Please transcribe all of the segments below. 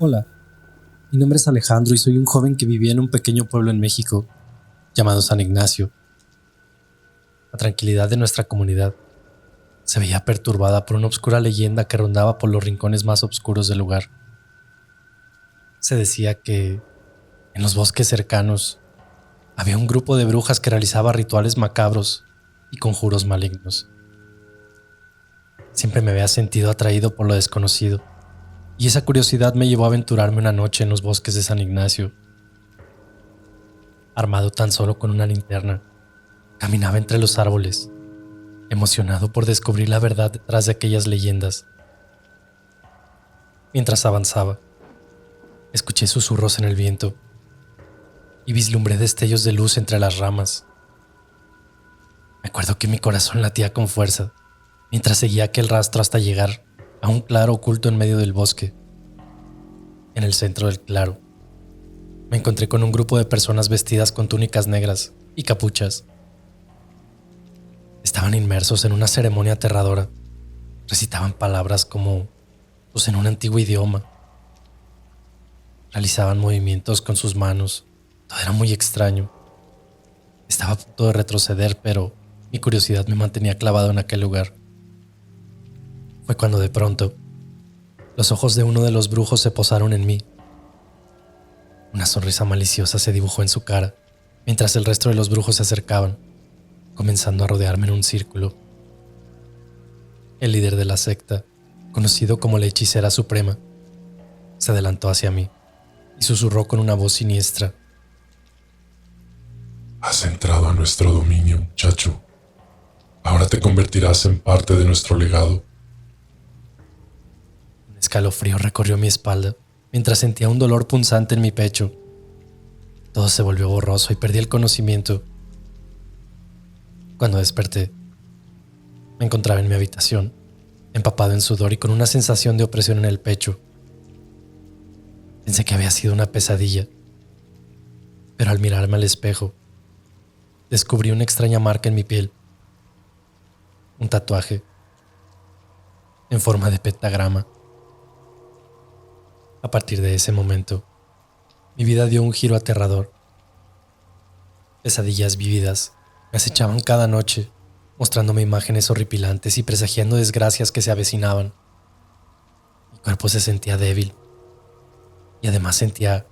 Hola, mi nombre es Alejandro y soy un joven que vivía en un pequeño pueblo en México llamado San Ignacio. La tranquilidad de nuestra comunidad se veía perturbada por una oscura leyenda que rondaba por los rincones más oscuros del lugar. Se decía que en los bosques cercanos había un grupo de brujas que realizaba rituales macabros y conjuros malignos. Siempre me había sentido atraído por lo desconocido, y esa curiosidad me llevó a aventurarme una noche en los bosques de San Ignacio. Armado tan solo con una linterna, caminaba entre los árboles, emocionado por descubrir la verdad detrás de aquellas leyendas. Mientras avanzaba, escuché susurros en el viento y vislumbré destellos de luz entre las ramas. Me acuerdo que mi corazón latía con fuerza mientras seguía aquel rastro hasta llegar a un claro oculto en medio del bosque. En el centro del claro, me encontré con un grupo de personas vestidas con túnicas negras y capuchas. Estaban inmersos en una ceremonia aterradora. Recitaban palabras como en un antiguo idioma. Realizaban movimientos con sus manos. Todo era muy extraño. Estaba a punto de retroceder, pero mi curiosidad me mantenía clavado en aquel lugar. Fue cuando de pronto, los ojos de uno de los brujos se posaron en mí. Una sonrisa maliciosa se dibujó en su cara, mientras el resto de los brujos se acercaban, comenzando a rodearme en un círculo. El líder de la secta, conocido como la Hechicera Suprema, se adelantó hacia mí y susurró con una voz siniestra. Has entrado a nuestro dominio, muchacho. Ahora te convertirás en parte de nuestro legado. Un escalofrío recorrió mi espalda mientras sentía un dolor punzante en mi pecho. Todo se volvió borroso y perdí el conocimiento. Cuando desperté, me encontraba en mi habitación, empapado en sudor y con una sensación de opresión en el pecho. Pensé que había sido una pesadilla, pero al mirarme al espejo, descubrí una extraña marca en mi piel. Un tatuaje en forma de pentagrama. A partir de ese momento, mi vida dio un giro aterrador. Pesadillas vívidas me acechaban cada noche, mostrándome imágenes horripilantes y presagiando desgracias que se avecinaban. Mi cuerpo se sentía débil y además sentía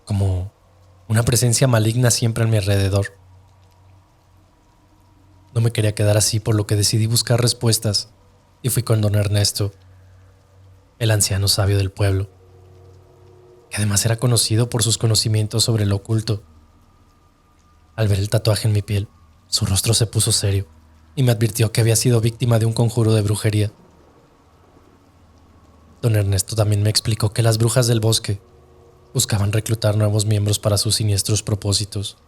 como una presencia maligna siempre a mi alrededor. No me quería quedar así, por lo que decidí buscar respuestas y fui con don Ernesto, el anciano sabio del pueblo, que además era conocido por sus conocimientos sobre lo oculto. Al ver el tatuaje en mi piel, su rostro se puso serio y me advirtió que había sido víctima de un conjuro de brujería. Don Ernesto también me explicó que las brujas del bosque buscaban reclutar nuevos miembros para sus siniestros propósitos.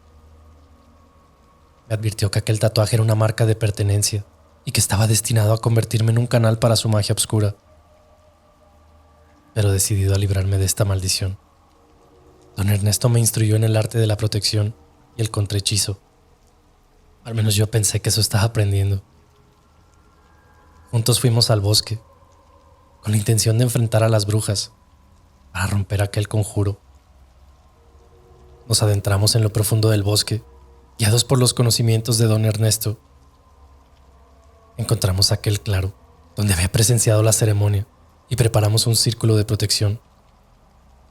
Me advirtió que aquel tatuaje era una marca de pertenencia y que estaba destinado a convertirme en un canal para su magia oscura. Pero decidido a librarme de esta maldición, don Ernesto me instruyó en el arte de la protección y el contrahechizo. Al menos yo pensé que eso estaba aprendiendo. Juntos fuimos al bosque, con la intención de enfrentar a las brujas, para romper aquel conjuro. Nos adentramos en lo profundo del bosque, guiados por los conocimientos de don Ernesto. Encontramos aquel claro, donde había presenciado la ceremonia, y preparamos un círculo de protección,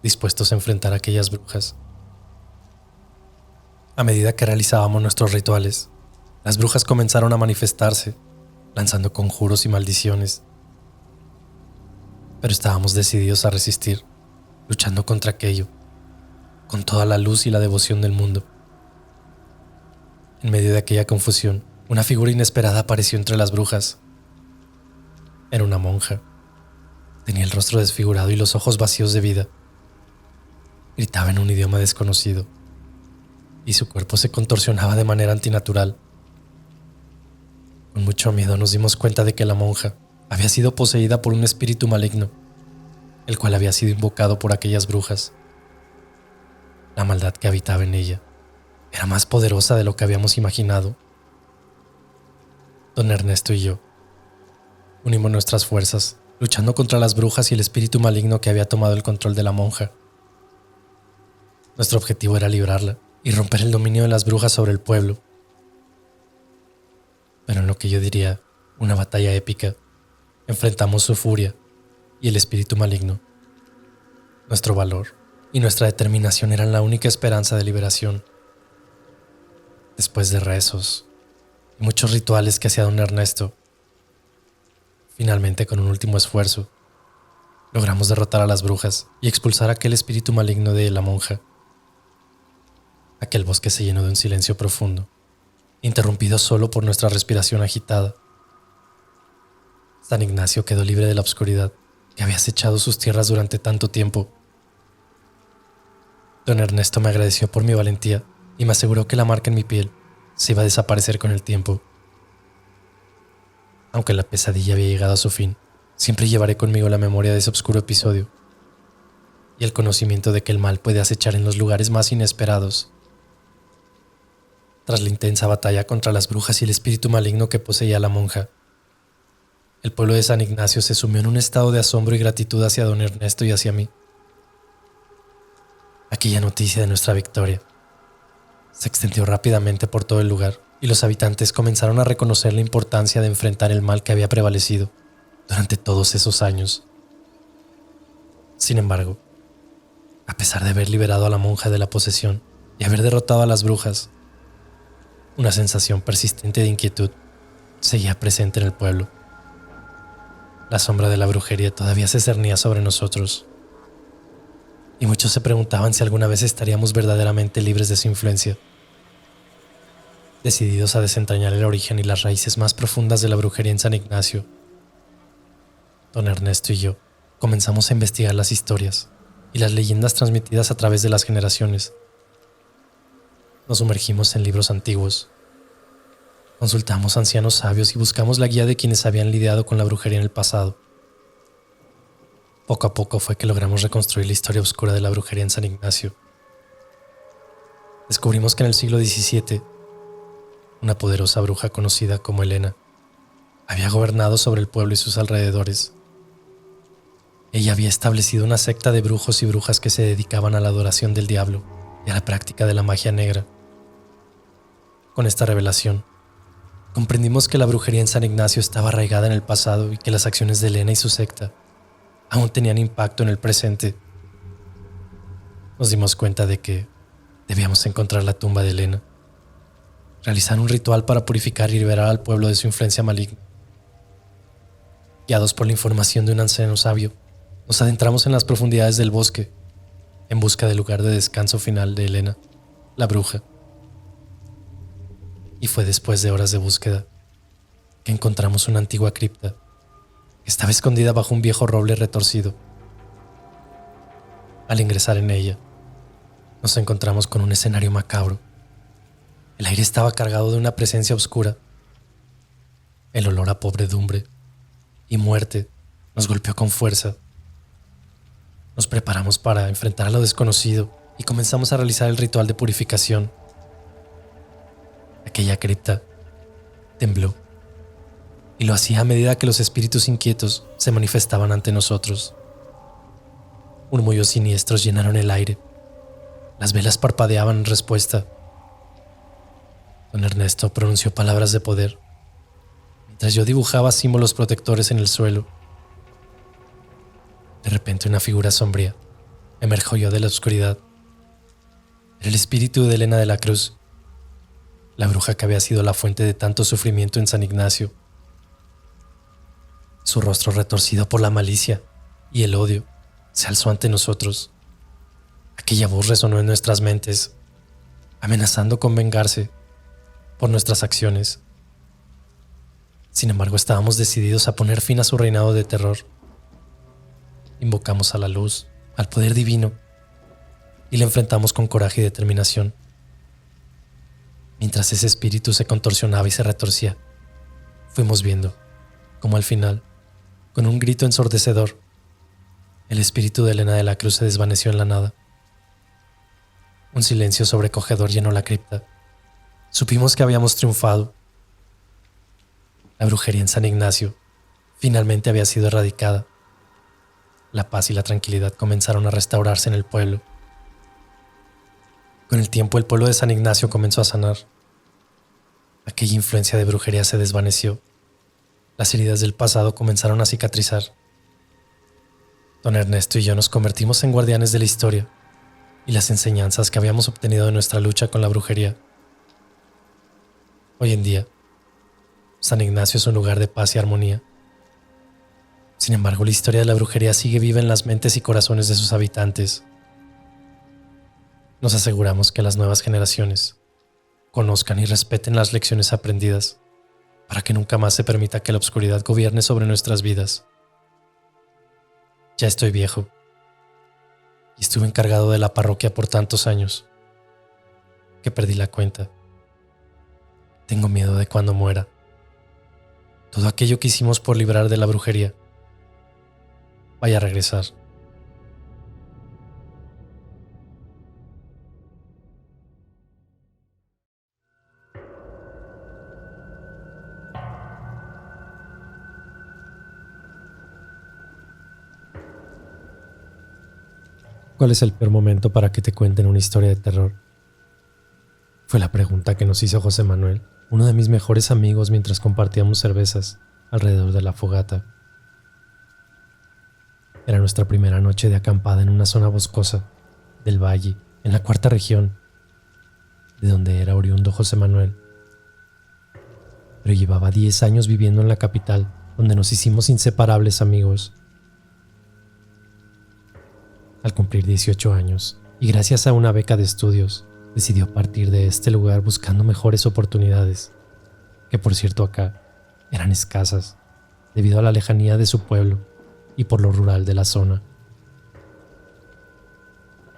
dispuestos a enfrentar a aquellas brujas. A medida que realizábamos nuestros rituales, las brujas comenzaron a manifestarse, lanzando conjuros y maldiciones. Pero estábamos decididos a resistir, luchando contra aquello, con toda la luz y la devoción del mundo. En medio de aquella confusión, una figura inesperada apareció entre las brujas. Era una monja. Tenía el rostro desfigurado y los ojos vacíos de vida. Gritaba en un idioma desconocido, y su cuerpo se contorsionaba de manera antinatural. Con mucho miedo nos dimos cuenta de que la monja había sido poseída por un espíritu maligno, el cual había sido invocado por aquellas brujas. La maldad que habitaba en ella era más poderosa de lo que habíamos imaginado. Don Ernesto y yo unimos nuestras fuerzas luchando contra las brujas y el espíritu maligno que había tomado el control de la monja. Nuestro objetivo era librarla y romper el dominio de las brujas sobre el pueblo. Pero en lo que yo diría una batalla épica, enfrentamos su furia y el espíritu maligno. Nuestro valor y nuestra determinación eran la única esperanza de liberación. Después de rezos y muchos rituales que hacía don Ernesto, finalmente con un último esfuerzo, logramos derrotar a las brujas y expulsar aquel espíritu maligno de la monja. Aquel bosque se llenó de un silencio profundo, interrumpido solo por nuestra respiración agitada. San Ignacio quedó libre de la oscuridad que había acechado sus tierras durante tanto tiempo. Don Ernesto me agradeció por mi valentía y me aseguró que la marca en mi piel se iba a desaparecer con el tiempo. Aunque la pesadilla había llegado a su fin, siempre llevaré conmigo la memoria de ese oscuro episodio y el conocimiento de que el mal puede acechar en los lugares más inesperados. Tras la intensa batalla contra las brujas y el espíritu maligno que poseía la monja, el pueblo de San Ignacio se sumió en un estado de asombro y gratitud hacia don Ernesto y hacia mí. Aquella noticia de nuestra victoria se extendió rápidamente por todo el lugar y los habitantes comenzaron a reconocer la importancia de enfrentar el mal que había prevalecido durante todos esos años. Sin embargo, a pesar de haber liberado a la monja de la posesión y haber derrotado a las brujas, una sensación persistente de inquietud seguía presente en el pueblo. La sombra de la brujería todavía se cernía sobre nosotros, y muchos se preguntaban si alguna vez estaríamos verdaderamente libres de su influencia. Decididos a desentrañar el origen y las raíces más profundas de la brujería en San Ignacio, don Ernesto y yo comenzamos a investigar las historias y las leyendas transmitidas a través de las generaciones. Nos sumergimos en libros antiguos, consultamos a ancianos sabios y buscamos la guía de quienes habían lidiado con la brujería en el pasado. Poco a poco fue que logramos reconstruir la historia oscura de la brujería en San Ignacio. Descubrimos que en el siglo XVII, una poderosa bruja conocida como Elena había gobernado sobre el pueblo y sus alrededores. Ella había establecido una secta de brujos y brujas que se dedicaban a la adoración del diablo y a la práctica de la magia negra. Con esta revelación, comprendimos que la brujería en San Ignacio estaba arraigada en el pasado y que las acciones de Elena y su secta aún tenían impacto en el presente. Nos dimos cuenta de que debíamos encontrar la tumba de Elena, realizar un ritual para purificar y liberar al pueblo de su influencia maligna. Guiados por la información de un anciano sabio, nos adentramos en las profundidades del bosque en busca del lugar de descanso final de Elena, la bruja. Y fue después de horas de búsqueda que encontramos una antigua cripta que estaba escondida bajo un viejo roble retorcido. Al ingresar en ella, nos encontramos con un escenario macabro. El aire estaba cargado de una presencia oscura. El olor a podredumbre y muerte nos golpeó con fuerza. Nos preparamos para enfrentar a lo desconocido y comenzamos a realizar el ritual de purificación. Aquella cripta tembló, y lo hacía a medida que los espíritus inquietos se manifestaban ante nosotros. Murmullos siniestros llenaron el aire. Las velas parpadeaban en respuesta. Don Ernesto pronunció palabras de poder, mientras yo dibujaba símbolos protectores en el suelo. De repente una figura sombría emergió de la oscuridad. Era el espíritu de Elena de la Cruz, la bruja que había sido la fuente de tanto sufrimiento en San Ignacio. Su rostro retorcido por la malicia y el odio se alzó ante nosotros. Aquella voz resonó en nuestras mentes, amenazando con vengarse por nuestras acciones. Sin embargo, estábamos decididos a poner fin a su reinado de terror. Invocamos a la luz, al poder divino, y le enfrentamos con coraje y determinación. Mientras ese espíritu se contorsionaba y se retorcía, fuimos viendo cómo al final, con un grito ensordecedor, el espíritu de Elena de la Cruz se desvaneció en la nada. Un silencio sobrecogedor llenó la cripta. Supimos que habíamos triunfado. La brujería en San Ignacio finalmente había sido erradicada La paz y la tranquilidad comenzaron a restaurarse en el pueblo. Con el tiempo, el pueblo de San Ignacio comenzó a sanar. Aquella influencia de brujería se desvaneció. Las heridas del pasado comenzaron a cicatrizar. Don Ernesto y yo nos convertimos en guardianes de la historia y las enseñanzas que habíamos obtenido de nuestra lucha con la brujería. Hoy en día, San Ignacio es un lugar de paz y armonía. Sin embargo, la historia de la brujería sigue viva en las mentes y corazones de sus habitantes. Nos aseguramos que las nuevas generaciones conozcan y respeten las lecciones aprendidas para que nunca más se permita que la oscuridad gobierne sobre nuestras vidas. Ya estoy viejo y estuve encargado de la parroquia por tantos años que perdí la cuenta. Tengo miedo de cuando muera. Todo aquello que hicimos por librar de la brujería vaya a regresar. ¿Cuál es el peor momento para que te cuenten una historia de terror? Fue la pregunta que nos hizo José Manuel, uno de mis mejores amigos, mientras compartíamos cervezas alrededor de la fogata. Era nuestra primera noche de acampada en una zona boscosa del valle, en la cuarta región, de donde era oriundo José Manuel. Pero llevaba 10 años viviendo en la capital, donde nos hicimos inseparables amigos. Al cumplir 18 años, y gracias a una beca de estudios, decidió partir de este lugar buscando mejores oportunidades, que por cierto acá eran escasas, debido a la lejanía de su pueblo y por lo rural de la zona.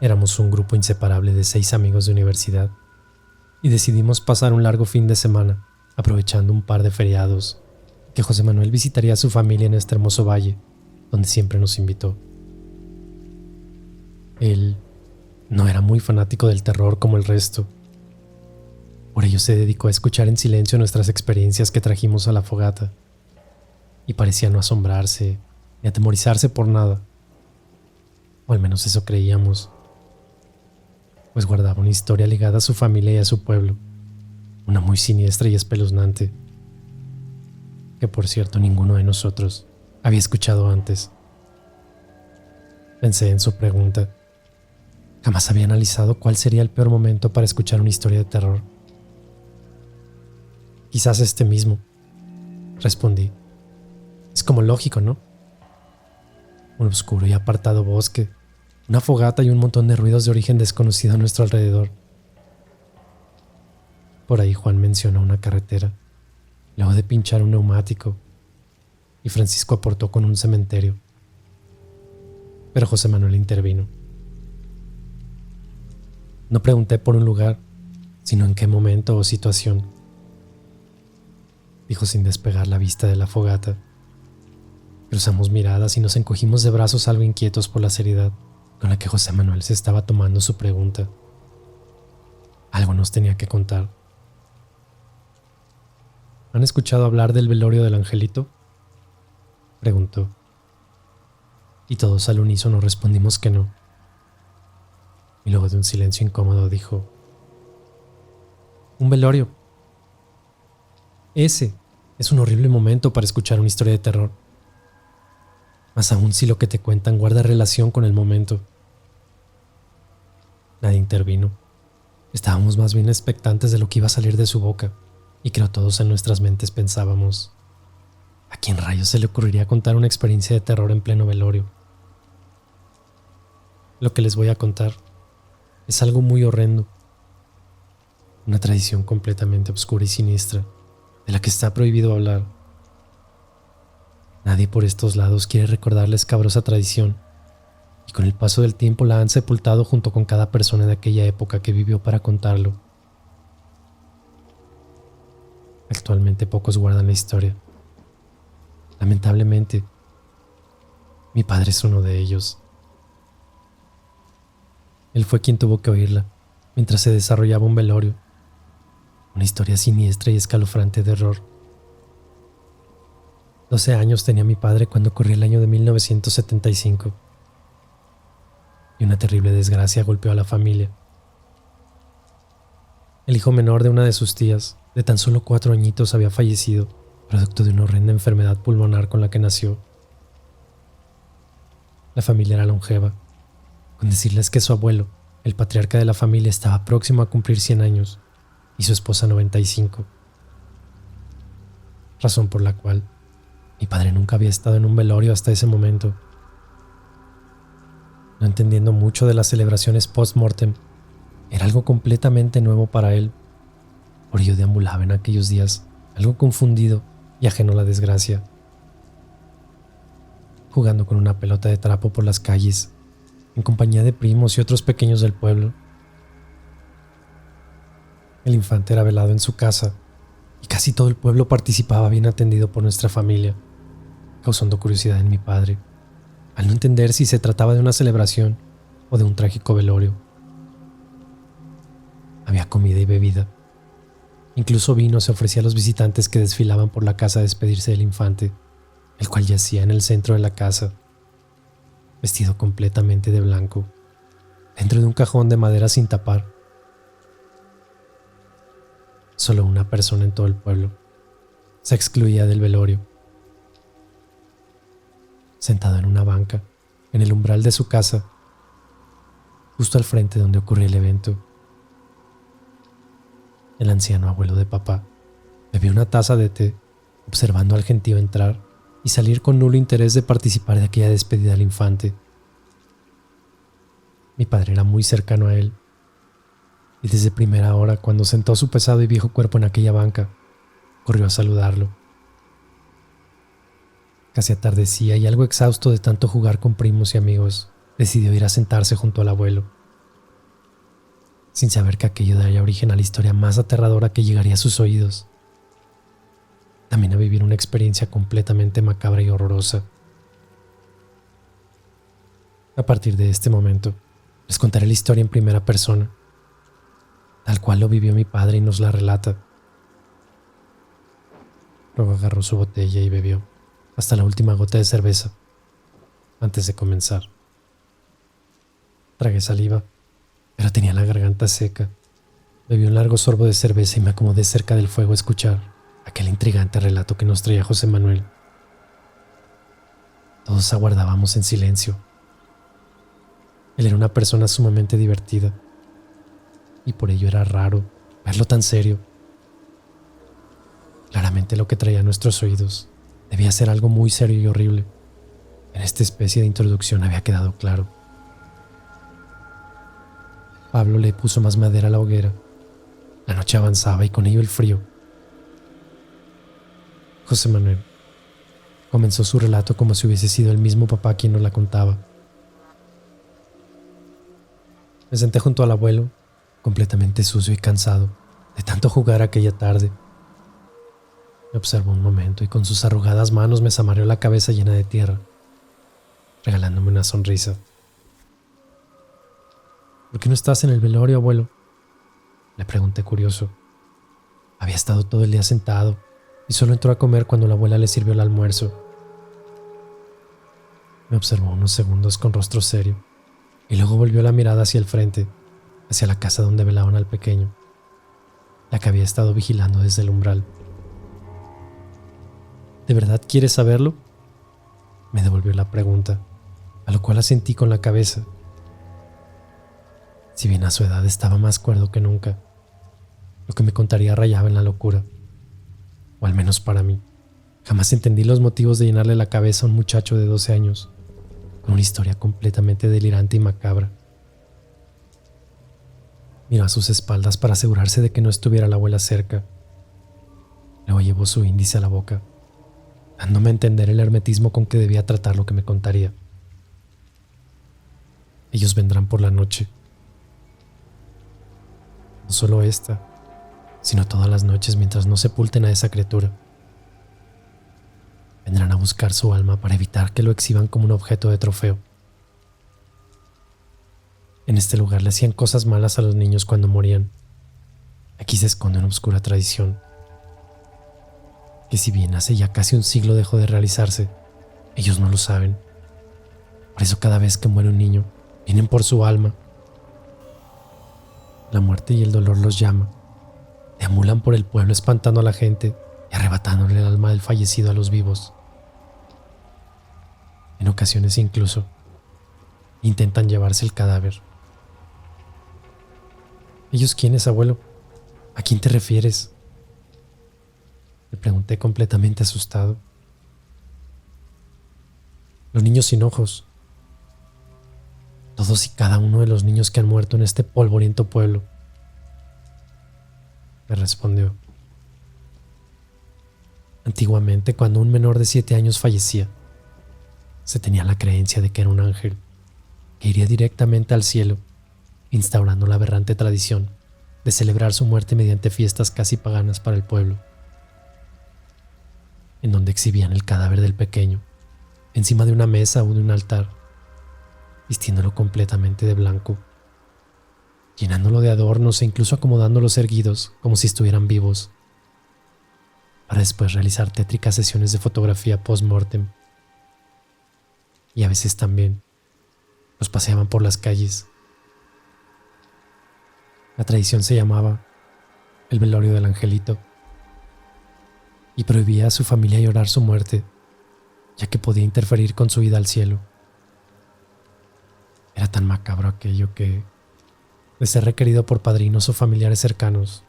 Éramos un grupo inseparable de 6 amigos de universidad, y decidimos pasar un largo fin de semana, aprovechando un par de feriados, que José Manuel visitaría a su familia en este hermoso valle, donde siempre nos invitó. Él no era muy fanático del terror como el resto. Por ello se dedicó a escuchar en silencio nuestras experiencias que trajimos a la fogata, y parecía no asombrarse ni atemorizarse por nada, o al menos eso creíamos, pues guardaba una historia ligada a su familia y a su pueblo, una muy siniestra y espeluznante, que por cierto ninguno de nosotros había escuchado antes. Pensé en su pregunta. Jamás había analizado cuál sería el peor momento para escuchar una historia de terror. Quizás este mismo, respondí. Es como lógico, ¿no? Un oscuro y apartado bosque, una fogata y un montón de ruidos de origen desconocido a nuestro alrededor. Por ahí Juan mencionó una carretera, luego de pinchar un neumático, y Francisco aportó con un cementerio. Pero José Manuel intervino. No pregunté por un lugar, sino en qué momento o situación, dijo sin despegar la vista de la fogata. Cruzamos miradas y nos encogimos de brazos algo inquietos por la seriedad con la que José Manuel se estaba tomando su pregunta. Algo nos tenía que contar. ¿Han escuchado hablar del velorio del angelito?, preguntó. Y todos al unísono respondimos que no. Y luego de un silencio incómodo dijo: un velorio. Ese es un horrible momento para escuchar una historia de terror. Más aún si lo que te cuentan guarda relación con el momento. Nadie intervino. Estábamos más bien expectantes de lo que iba a salir de su boca, y creo todos en nuestras mentes pensábamos: ¿a quién rayos se le ocurriría contar una experiencia de terror en pleno velorio? Lo que les voy a contar es algo muy horrendo, una tradición completamente oscura y siniestra, de la que está prohibido hablar. Nadie por estos lados quiere recordar la escabrosa tradición, y con el paso del tiempo la han sepultado junto con cada persona de aquella época que vivió para contarlo. Actualmente pocos guardan la historia. Lamentablemente, mi padre es uno de ellos. Él fue quien tuvo que oírla mientras se desarrollaba un velorio, una historia siniestra y escalofriante de horror. 12 años tenía mi padre cuando ocurrió el año de 1975, y una terrible desgracia golpeó a la familia. El hijo menor de una de sus tías, de tan solo 4 añitos, había fallecido, producto de una horrenda enfermedad pulmonar con la que nació. La familia era longeva, con decirles que su abuelo, el patriarca de la familia, estaba próximo a cumplir 100 años y su esposa 95. Razón por la cual mi padre nunca había estado en un velorio hasta ese momento. No entendiendo mucho de las celebraciones post-mortem, era algo completamente nuevo para él. Por ello deambulaba en aquellos días, algo confundido y ajeno a la desgracia, jugando con una pelota de trapo por las calles, en compañía de primos y otros pequeños del pueblo. El infante era velado en su casa, y casi todo el pueblo participaba bien atendido por nuestra familia, causando curiosidad en mi padre, al no entender si se trataba de una celebración o de un trágico velorio. Había comida y bebida. Incluso vino se ofrecía a los visitantes que desfilaban por la casa a despedirse del infante, el cual yacía en el centro de la casa, vestido completamente de blanco, dentro de un cajón de madera sin tapar. Solo una persona en todo el pueblo se excluía del velorio. Sentado en una banca, en el umbral de su casa, justo al frente donde ocurría el evento, el anciano abuelo de papá bebió una taza de té, observando al gentío entrar y salir con nulo interés de participar de aquella despedida al infante. Mi padre era muy cercano a él, y desde primera hora, cuando sentó su pesado y viejo cuerpo en aquella banca, corrió a saludarlo. Casi atardecía y, algo exhausto de tanto jugar con primos y amigos, decidió ir a sentarse junto al abuelo, sin saber que aquello daría origen a la historia más aterradora que llegaría a sus oídos. También a vivir una experiencia completamente macabra y horrorosa. A partir de este momento, les contaré la historia en primera persona, tal cual lo vivió mi padre y nos la relata. Luego agarró su botella y bebió hasta la última gota de cerveza antes de comenzar. Tragué saliva, pero tenía la garganta seca. Bebí un largo sorbo de cerveza y me acomodé cerca del fuego a escuchar aquel intrigante relato que nos traía José Manuel. Todos aguardábamos en silencio. Él era una persona sumamente divertida, y por ello era raro verlo tan serio. Claramente lo que traía a nuestros oídos debía ser algo muy serio y horrible. En esta especie de introducción había quedado claro. Pablo le puso más madera a la hoguera. La noche avanzaba y con ello el frío. José Manuel comenzó su relato como si hubiese sido el mismo papá quien nos la contaba. Me senté junto al abuelo, completamente sucio y cansado de tanto jugar aquella tarde. Me observó un momento y con sus arrugadas manos me zamarreó la cabeza llena de tierra, regalándome una sonrisa. ¿Por qué no estás en el velorio, abuelo?, le pregunté curioso. Había estado todo el día sentado y solo entró a comer cuando la abuela le sirvió el almuerzo. Me observó unos segundos con rostro serio y luego volvió la mirada hacia el frente, hacia la casa donde velaban al pequeño, la que había estado vigilando desde el umbral. ¿De verdad quieres saberlo?, me devolvió la pregunta, a lo cual asentí con la cabeza. Si bien a su edad estaba más cuerdo que nunca, lo que me contaría rayaba en la locura, o al menos para mí. Jamás entendí los motivos de llenarle la cabeza a un muchacho de 12 años, con una historia completamente delirante y macabra. Miró a sus espaldas para asegurarse de que no estuviera la abuela cerca. Luego llevó su índice a la boca, dándome a entender el hermetismo con que debía tratar lo que me contaría. Ellos vendrán por la noche. No solo esta, sino todas las noches mientras no sepulten a esa criatura. Vendrán a buscar su alma para evitar que lo exhiban como un objeto de trofeo. En este lugar le hacían cosas malas a los niños cuando morían. Aquí se esconde una oscura tradición, que si bien hace ya casi un siglo dejó de realizarse, ellos no lo saben. Por eso cada vez que muere un niño, Vienen por su alma. La muerte y el dolor los llama. Deambulan por el pueblo espantando a la gente y arrebatándole el alma del fallecido a los vivos. En ocasiones incluso intentan llevarse el cadáver. ¿Ellos quiénes, abuelo? ¿A quién te refieres? Le pregunté completamente asustado. Los niños sin ojos. Todos y cada uno de los niños que han muerto en este polvoriento pueblo. Me respondió. Antiguamente, cuando un menor de 7 años fallecía, se tenía la creencia de que era un ángel que iría directamente al cielo, instaurando la aberrante tradición de celebrar su muerte mediante fiestas casi paganas para el pueblo, en donde exhibían el cadáver del pequeño encima de una mesa o de un altar, vistiéndolo completamente de blanco, llenándolo de adornos e incluso acomodándolos erguidos como si estuvieran vivos, para después realizar tétricas sesiones de fotografía post-mortem. Y a veces también los paseaban por las calles. La tradición se llamaba el velorio del angelito y prohibía a su familia llorar su muerte, ya que podía interferir con su ida al cielo. Era tan macabro aquello que, de ser requerido por padrinos o familiares cercanos,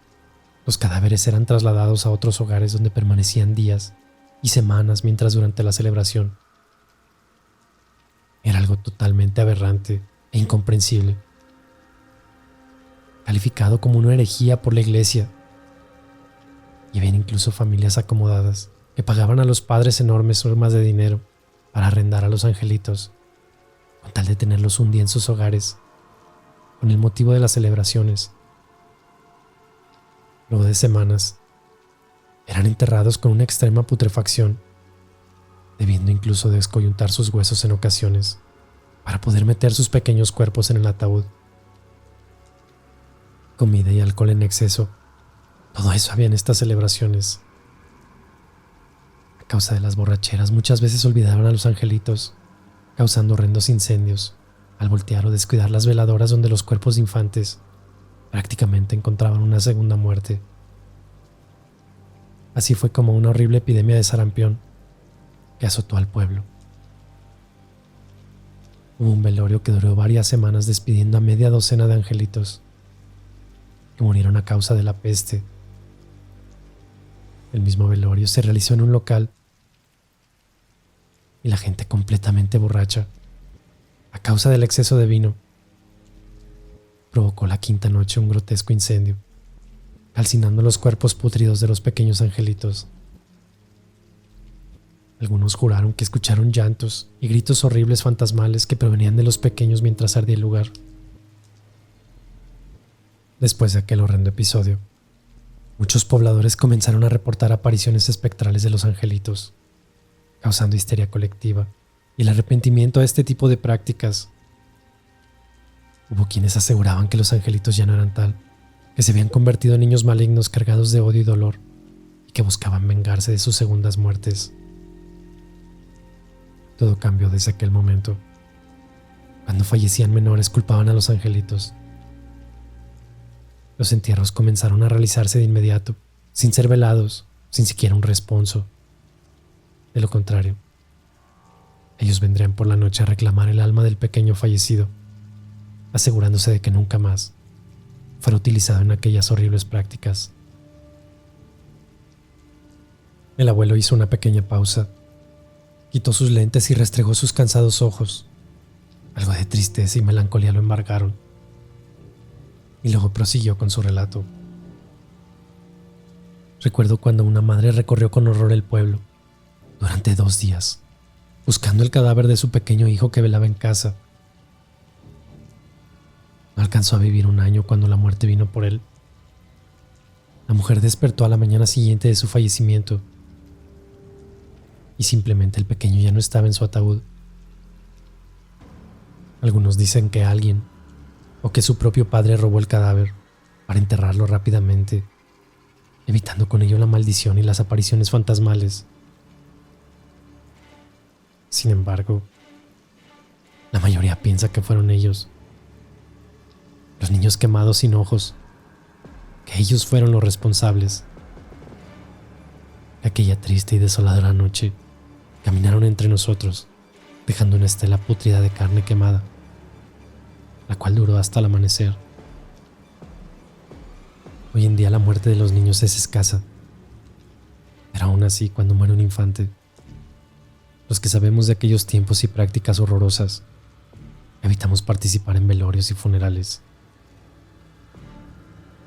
los cadáveres eran trasladados a otros hogares donde permanecían días y semanas mientras durante la celebración. Era algo totalmente aberrante e incomprensible, calificado como una herejía por la iglesia. Y había incluso familias acomodadas que pagaban a los padres enormes sumas de dinero para arrendar a los angelitos, con tal de tenerlos un día en sus hogares, con el motivo de las celebraciones. Luego de semanas, eran enterrados con una extrema putrefacción, debiendo incluso descoyuntar sus huesos en ocasiones para poder meter sus pequeños cuerpos en el ataúd. Comida y alcohol en exceso, todo eso había en estas celebraciones. A causa de las borracheras, muchas veces olvidaban a los angelitos, causando horrendos incendios al voltear o descuidar las veladoras donde los cuerpos de infantes prácticamente encontraban una segunda muerte. Así fue como una horrible epidemia de sarampión que azotó al pueblo. Hubo un velorio que duró varias semanas despidiendo a media docena de angelitos que murieron a causa de la peste. El mismo velorio se realizó en un local y la gente completamente borracha, a causa del exceso de vino, provocó la quinta noche un grotesco incendio, calcinando los cuerpos pútridos de los pequeños angelitos. Algunos juraron que escucharon llantos y gritos horribles fantasmales que provenían de los pequeños mientras ardía el lugar. Después de aquel horrendo episodio, muchos pobladores comenzaron a reportar apariciones espectrales de los angelitos, causando histeria colectiva y el arrepentimiento a este tipo de prácticas. Hubo quienes aseguraban que los angelitos ya no eran tal, que se habían convertido en niños malignos cargados de odio y dolor y que buscaban vengarse de sus segundas muertes. Todo cambió desde aquel momento. Cuando fallecían menores, culpaban a los angelitos. Los entierros comenzaron a realizarse de inmediato, sin ser velados, sin siquiera un responso. De lo contrario, ellos vendrían por la noche a reclamar el alma del pequeño fallecido, asegurándose de que nunca más fuera utilizado en aquellas horribles prácticas. El abuelo hizo una pequeña pausa, quitó sus lentes y restregó sus cansados ojos. Algo de tristeza y melancolía lo embargaron, y luego prosiguió con su relato. Recuerdo cuando una madre recorrió con horror el pueblo durante 2 días, buscando el cadáver de su pequeño hijo que velaba en casa. No alcanzó a vivir 1 año cuando la muerte vino por él. La mujer despertó a la mañana siguiente de su fallecimiento y simplemente el pequeño ya no estaba en su ataúd. Algunos dicen que alguien o que su propio padre robó el cadáver para enterrarlo rápidamente, evitando con ello la maldición y las apariciones fantasmales. Sin embargo, la mayoría piensa que fueron ellos, niños quemados sin ojos, que ellos fueron los responsables. Aquella triste y desoladora noche caminaron entre nosotros, dejando una estela pútrida de carne quemada, la cual duró hasta el amanecer. Hoy en día la muerte de los niños es escasa, pero aún así, cuando muere un infante, los que sabemos de aquellos tiempos y prácticas horrorosas, evitamos participar en velorios y funerales.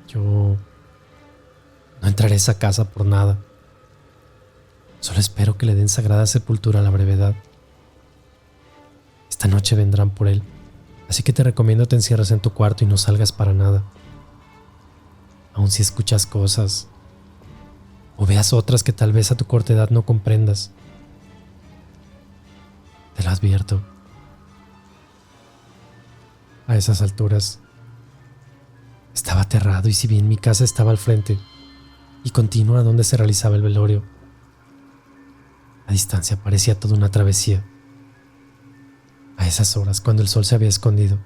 Yo no entraré a esa casa por nada. Solo espero que le den sagrada sepultura a la brevedad. Esta noche vendrán por él, así que te recomiendo te encierres en tu cuarto y no salgas para nada. Aun si escuchas cosas o veas otras que tal vez a tu corta edad no comprendas, te lo advierto. A esas alturas estaba aterrado, y si bien mi casa estaba al frente y continua a donde se realizaba el velorio, a distancia parecía toda una travesía. A esas horas, cuando el sol se había escondido,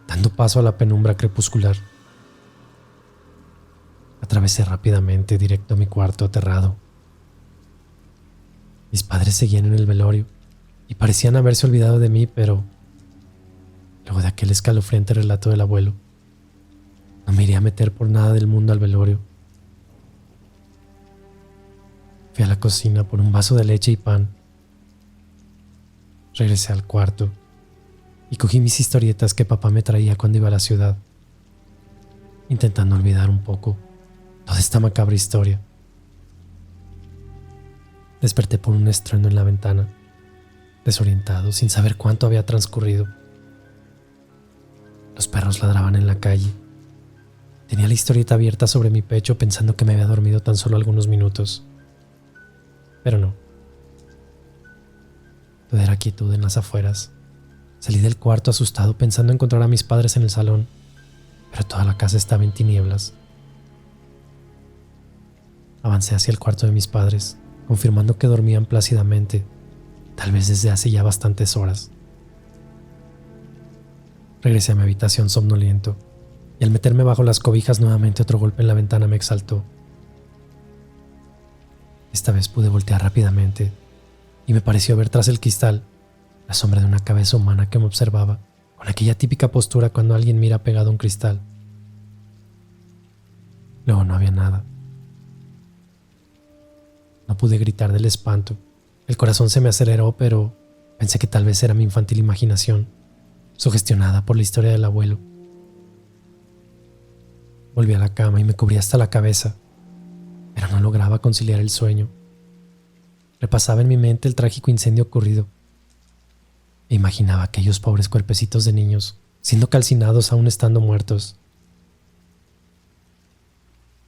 dando paso a la penumbra crepuscular, atravesé rápidamente directo a mi cuarto aterrado. Mis padres seguían en el velorio y parecían haberse olvidado de mí, pero luego de aquel escalofriante relato del abuelo, no me iría a meter por nada del mundo al velorio. Fui a la cocina por un vaso de leche y pan. Regresé al cuarto y cogí mis historietas que papá me traía cuando iba a la ciudad, intentando olvidar un poco toda esta macabra historia. Desperté por un estruendo en la ventana, desorientado, sin saber cuánto había transcurrido. Los perros ladraban en la calle. Tenía la historieta abierta sobre mi pecho pensando que me había dormido tan solo algunos minutos. Pero no. Todo era quietud en las afueras. Salí del cuarto asustado pensando encontrar a mis padres en el salón, pero toda la casa estaba en tinieblas. Avancé hacia el cuarto de mis padres, confirmando que dormían plácidamente, tal vez desde hace ya bastantes horas. Regresé a mi habitación somnoliento, y al meterme bajo las cobijas nuevamente otro golpe en la ventana me exaltó. Esta vez pude voltear rápidamente, y me pareció ver tras el cristal la sombra de una cabeza humana que me observaba, con aquella típica postura cuando alguien mira pegado a un cristal. Luego no había nada. No pude gritar del espanto. El corazón se me aceleró, pero pensé que tal vez era mi infantil imaginación, sugestionada por la historia del abuelo. Volví a la cama y me cubrí hasta la cabeza, pero no lograba conciliar el sueño. Repasaba en mi mente el trágico incendio ocurrido e imaginaba aquellos pobres cuerpecitos de niños siendo calcinados aún estando muertos.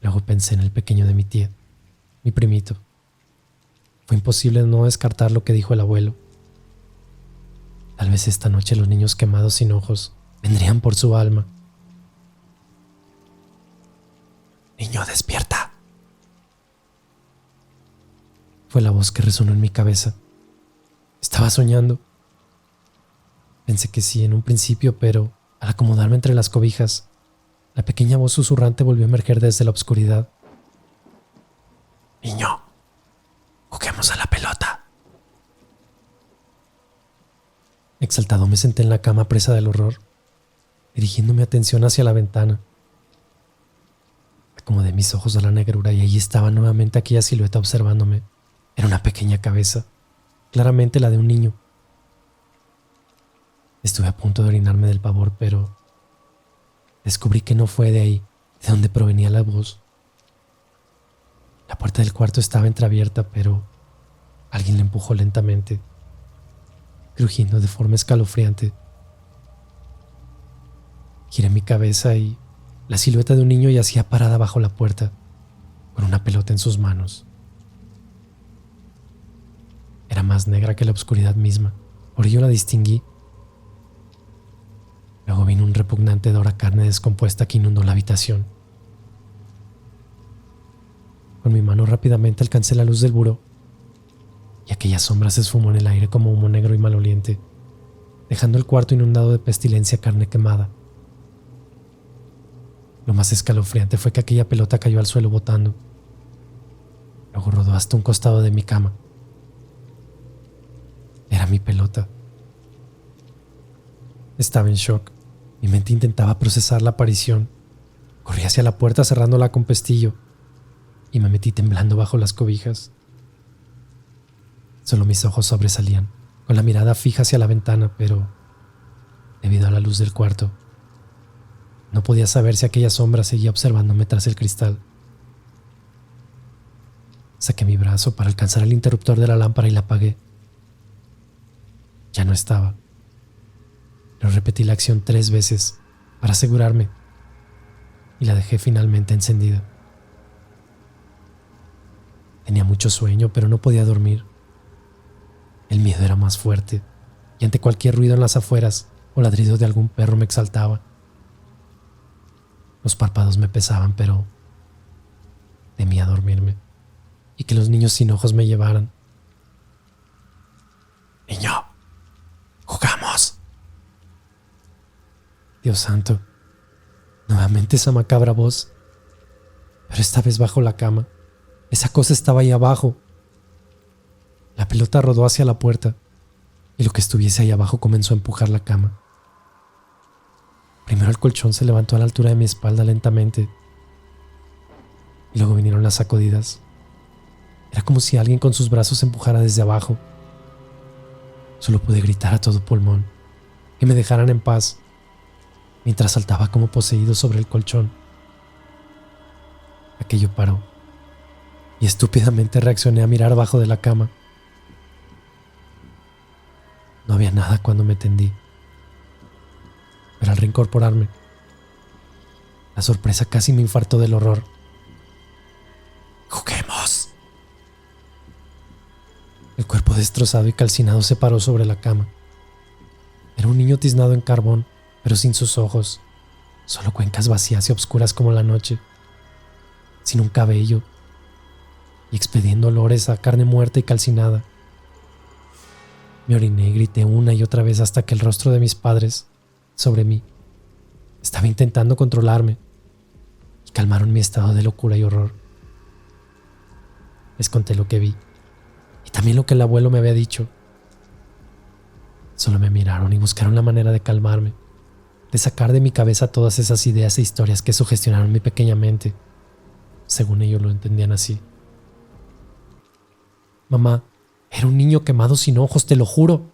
Luego pensé en el pequeño de mi tía, mi primito. Fue imposible no descartar lo que dijo el abuelo. Tal vez esta noche los niños quemados sin ojos vendrían por su alma. «Niño, despierta», fue la voz que resonó en mi cabeza. Estaba soñando. Pensé que sí en un principio, pero al acomodarme entre las cobijas, la pequeña voz susurrante volvió a emerger desde la oscuridad. «Niño, juguemos a la pelota». Exaltado me senté en la cama presa del horror, dirigiendo mi atención hacia la ventana. Acomodé mis ojos a la negrura y allí estaba nuevamente aquella silueta observándome. Era una pequeña cabeza, claramente la de un niño. Estuve a punto de orinarme del pavor, pero descubrí que no fue de ahí, de donde provenía la voz. La puerta del cuarto estaba entreabierta, pero alguien la empujó lentamente, crujiendo de forma escalofriante. Giré mi cabeza y la silueta de un niño yacía parada bajo la puerta, con una pelota en sus manos. Era más negra que la oscuridad misma, por ello la distinguí. Luego vino un repugnante olor a carne descompuesta que inundó la habitación. Con mi mano rápidamente alcancé la luz del buró, y aquella sombra se esfumó en el aire como humo negro y maloliente, dejando el cuarto inundado de pestilencia carne quemada. Lo más escalofriante fue que aquella pelota cayó al suelo botando. Luego rodó hasta un costado de mi cama. Era mi pelota. Estaba en shock. Mi mente intentaba procesar la aparición. Corrí hacia la puerta cerrándola con pestillo y me metí temblando bajo las cobijas. Solo mis ojos sobresalían, con la mirada fija hacia la ventana, pero debido a la luz del cuarto, no podía saber si aquella sombra seguía observándome tras el cristal. Saqué mi brazo para alcanzar el interruptor de la lámpara y la apagué. Ya no estaba. Pero repetí la acción 3 veces para asegurarme y la dejé finalmente encendida. Tenía mucho sueño, pero no podía dormir. El miedo era más fuerte y ante cualquier ruido en las afueras o ladrido de algún perro me exaltaba. Los párpados me pesaban, pero temía dormirme y que los niños sin ojos me llevaran. ¡Niño! ¡Jugamos! Dios santo, nuevamente esa macabra voz, pero esta vez bajo la cama. Esa cosa estaba ahí abajo. La pelota rodó hacia la puerta y lo que estuviese ahí abajo comenzó a empujar la cama. Primero el colchón se levantó a la altura de mi espalda lentamente y luego vinieron las sacudidas. Era como si alguien con sus brazos empujara desde abajo. Solo pude gritar a todo pulmón que me dejaran en paz mientras saltaba como poseído sobre el colchón. Aquello paró y estúpidamente reaccioné a mirar abajo de la cama. No había nada cuando me tendí, pero al reincorporarme, la sorpresa casi me infartó del horror. ¡Juguemos! El cuerpo destrozado y calcinado se paró sobre la cama. Era un niño tiznado en carbón, pero sin sus ojos, solo cuencas vacías y oscuras como la noche, sin un cabello y expediendo olores a carne muerta y calcinada. Me oriné y grité una y otra vez hasta que el rostro de mis padres, sobre mí, estaba intentando controlarme y calmaron mi estado de locura y horror. Les conté lo que vi y también lo que el abuelo me había dicho. Solo me miraron y buscaron la manera de calmarme, de sacar de mi cabeza todas esas ideas e historias que sugestionaron mi pequeña mente. Según ellos lo entendían así. Mamá, era un niño quemado sin ojos, te lo juro.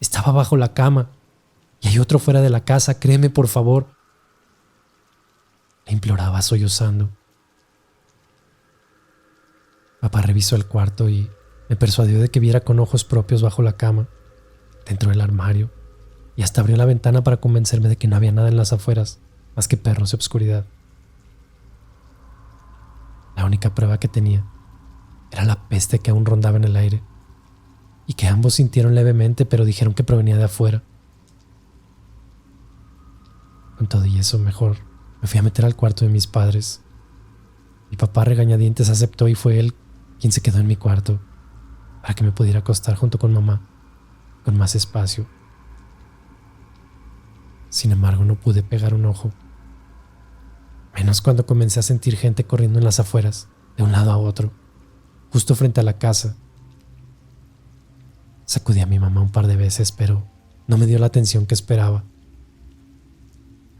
Estaba bajo la cama y hay otro fuera de la casa, créeme por favor. Le imploraba sollozando. Papá revisó el cuarto y me persuadió de que viera con ojos propios bajo la cama, dentro del armario, y hasta abrió la ventana para convencerme de que no había nada en las afueras, más que perros y obscuridad. La única prueba que tenía era la peste que aún rondaba en el aire, y que ambos sintieron levemente, pero dijeron que provenía de afuera. Con todo y eso, mejor me fui a meter al cuarto de mis padres. Mi papá regañadientes aceptó y fue él quien se quedó en mi cuarto para que me pudiera acostar junto con mamá, con más espacio. Sin embargo, no pude pegar un ojo, menos cuando comencé a sentir gente corriendo en las afueras, de un lado a otro, justo frente a la casa. Sacudí a mi mamá un par de veces, pero no me dio la atención que esperaba.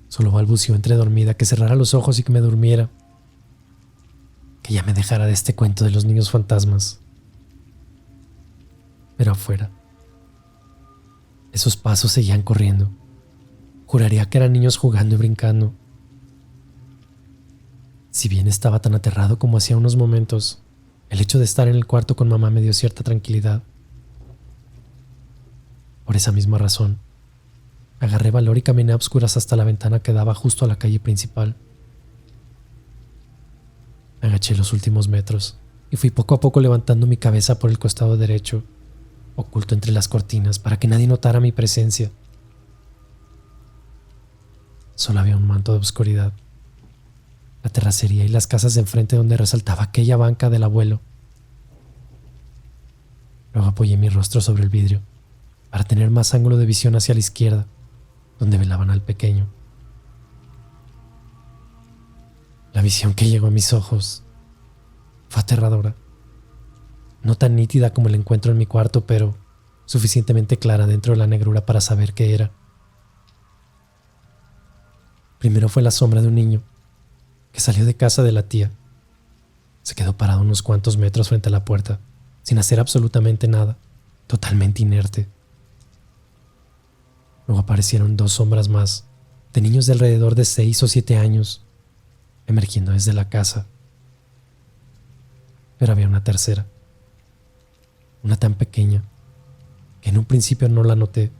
Solo balbuceó entre dormida que cerrara los ojos y que me durmiera, que ya me dejara de este cuento de los niños fantasmas. Pero afuera, esos pasos seguían corriendo. Juraría que eran niños jugando y brincando. Si bien estaba tan aterrado como hacía unos momentos, el hecho de estar en el cuarto con mamá me dio cierta tranquilidad. Por esa misma razón, agarré valor y caminé a obscuras hasta la ventana que daba justo a la calle principal. Me agaché los últimos metros y fui poco a poco levantando mi cabeza por el costado derecho, oculto entre las cortinas para que nadie notara mi presencia. Solo había un manto de oscuridad, la terracería y las casas de enfrente donde resaltaba aquella banca del abuelo. Luego apoyé mi rostro sobre el vidrio para tener más ángulo de visión hacia la izquierda, donde velaban al pequeño. La visión que llegó a mis ojos fue aterradora. No tan nítida como el encuentro en mi cuarto, pero suficientemente clara dentro de la negrura para saber qué era. Primero fue la sombra de un niño que salió de casa de la tía. Se quedó parado unos cuantos metros frente a la puerta, sin hacer absolutamente nada, totalmente inerte. Luego aparecieron 2 sombras más, de niños de alrededor de 6 o 7 años, emergiendo desde la casa. Pero había una tercera, una tan pequeña, que en un principio no la noté.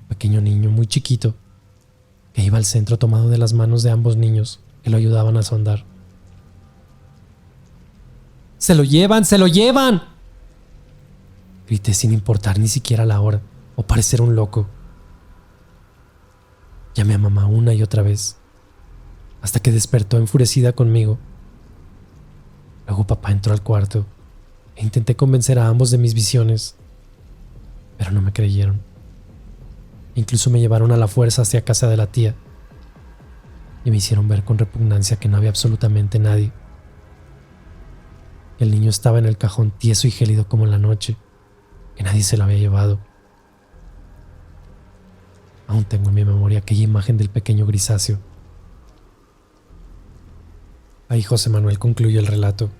Un pequeño niño muy chiquito, que iba al centro tomado de las manos de ambos niños que lo ayudaban a sondar. ¡Se lo llevan! ¡Se lo llevan! Grité sin importar ni siquiera la hora o parecer un loco. Llamé a mamá una y otra vez, hasta que despertó enfurecida conmigo. Luego papá entró al cuarto e intenté convencer a ambos de mis visiones, pero no me creyeron. Incluso me llevaron a la fuerza hacia casa de la tía y me hicieron ver con repugnancia que no había absolutamente nadie. El niño estaba en el cajón tieso y gélido como la noche, que nadie se lo había llevado. Aún tengo en mi memoria aquella imagen del pequeño grisáceo. Ahí José Manuel concluyó el relato,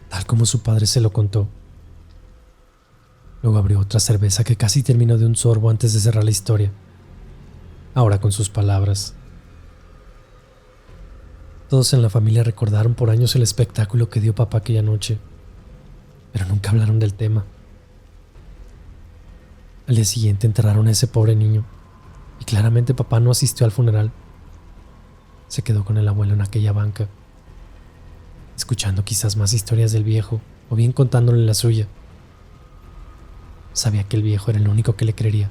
tal como su padre se lo contó. Luego abrió otra cerveza que casi terminó de un sorbo antes de cerrar la historia, ahora con sus palabras. Todos en la familia recordaron por años el espectáculo que dio papá aquella noche, pero nunca hablaron del tema. Al día siguiente enterraron a ese pobre niño y claramente papá no asistió al funeral. Se quedó con el abuelo en aquella banca, escuchando quizás más historias del viejo o bien contándole la suya. Sabía que el viejo era el único que le creería.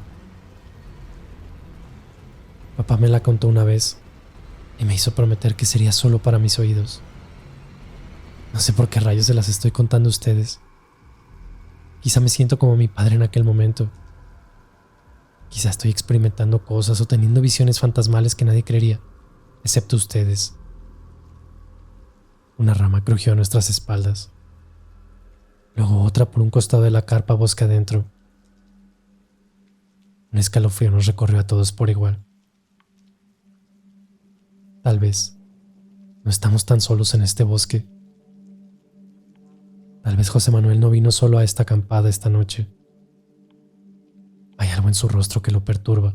Papá me la contó una vez y me hizo prometer que sería solo para mis oídos. No sé por qué rayos se las estoy contando a ustedes. Quizá me siento como mi padre en aquel momento. Quizá estoy experimentando cosas o teniendo visiones fantasmales que nadie creería, excepto ustedes. Una rama crujió a nuestras espaldas. Luego otra por un costado de la carpa bosque adentro. Un escalofrío nos recorrió a todos por igual. Tal vez no estamos tan solos en este bosque. Tal vez José Manuel no vino solo a esta acampada esta noche. Hay algo en su rostro que lo perturba.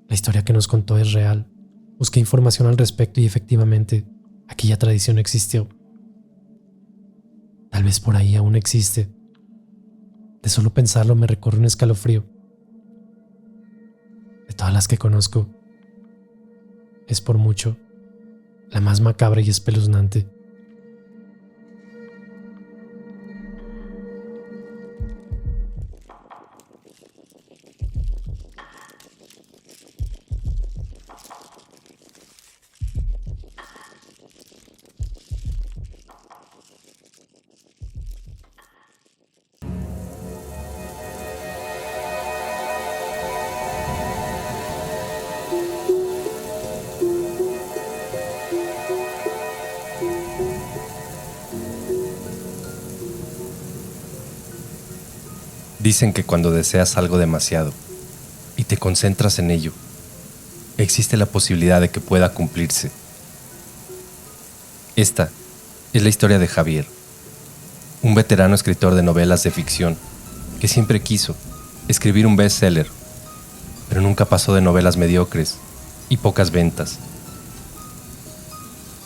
La historia que nos contó es real. Busqué información al respecto y efectivamente, aquella tradición existió. Tal vez por ahí aún existe. De solo pensarlo me recorre un escalofrío. De todas las que conozco, es por mucho la más macabra y espeluznante. Dicen que cuando deseas algo demasiado y te concentras en ello, existe la posibilidad de que pueda cumplirse. Esta es la historia de Javier, un veterano escritor de novelas de ficción que siempre quiso escribir un bestseller, pero nunca pasó de novelas mediocres y pocas ventas.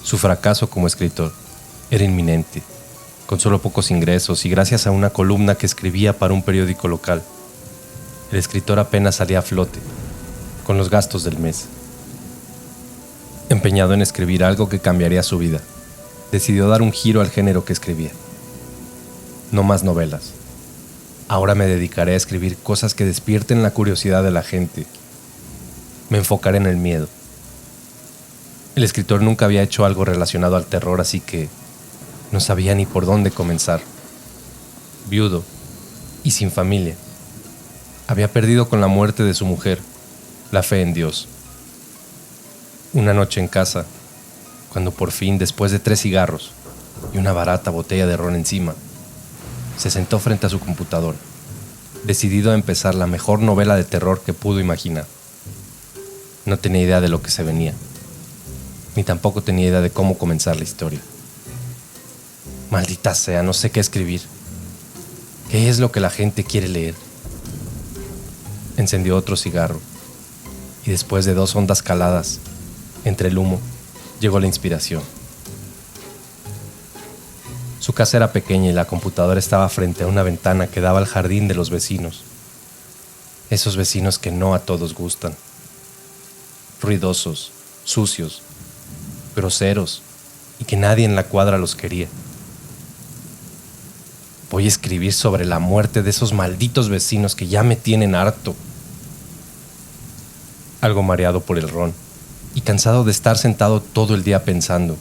Su fracaso como escritor era inminente. Con solo pocos ingresos y gracias a una columna que escribía para un periódico local, el escritor apenas salía a flote con los gastos del mes. Empeñado en escribir algo que cambiaría su vida, decidió dar un giro al género que escribía. No más novelas. Ahora me dedicaré a escribir cosas que despierten la curiosidad de la gente. Me enfocaré en el miedo. El escritor nunca había hecho algo relacionado al terror, así que no sabía ni por dónde comenzar. Viudo y sin familia, había perdido con la muerte de su mujer la fe en Dios. Una noche en casa, cuando por fin, después de 3 cigarros y una barata botella de ron encima, se sentó frente a su computadora, decidido a empezar la mejor novela de terror que pudo imaginar. No tenía idea de lo que se venía, ni tampoco tenía idea de cómo comenzar la historia. Maldita sea, no sé qué escribir. ¿Qué es lo que la gente quiere leer? Encendió otro cigarro, y después de 2 hondas caladas, entre el humo, llegó la inspiración. Su casa era pequeña y la computadora estaba frente a una ventana que daba al jardín de los vecinos. Esos vecinos que no a todos gustan. Ruidosos, sucios, groseros, y que nadie en la cuadra los quería. Voy a escribir sobre la muerte de esos malditos vecinos que ya me tienen harto. Algo mareado por el ron y cansado de estar sentado todo el día pensando,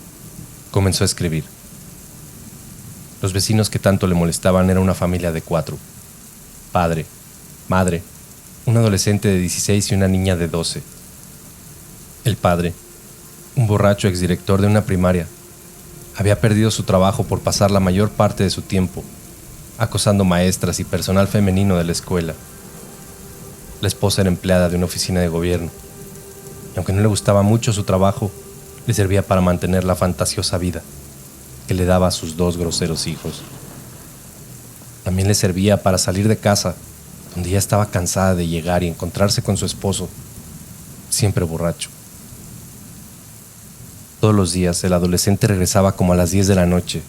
comenzó a escribir. Los vecinos que tanto le molestaban era una familia de 4. Padre, madre, un adolescente de 16 y una niña de 12. El padre, un borracho exdirector de una primaria, había perdido su trabajo por pasar la mayor parte de su tiempo acosando maestras y personal femenino de la escuela. La esposa era empleada de una oficina de gobierno, y aunque no le gustaba mucho su trabajo, le servía para mantener la fantasiosa vida que le daba a sus 2 groseros hijos. También le servía para salir de casa, donde ya estaba cansada de llegar y encontrarse con su esposo, siempre borracho. Todos los días el adolescente regresaba como a las 10 de la noche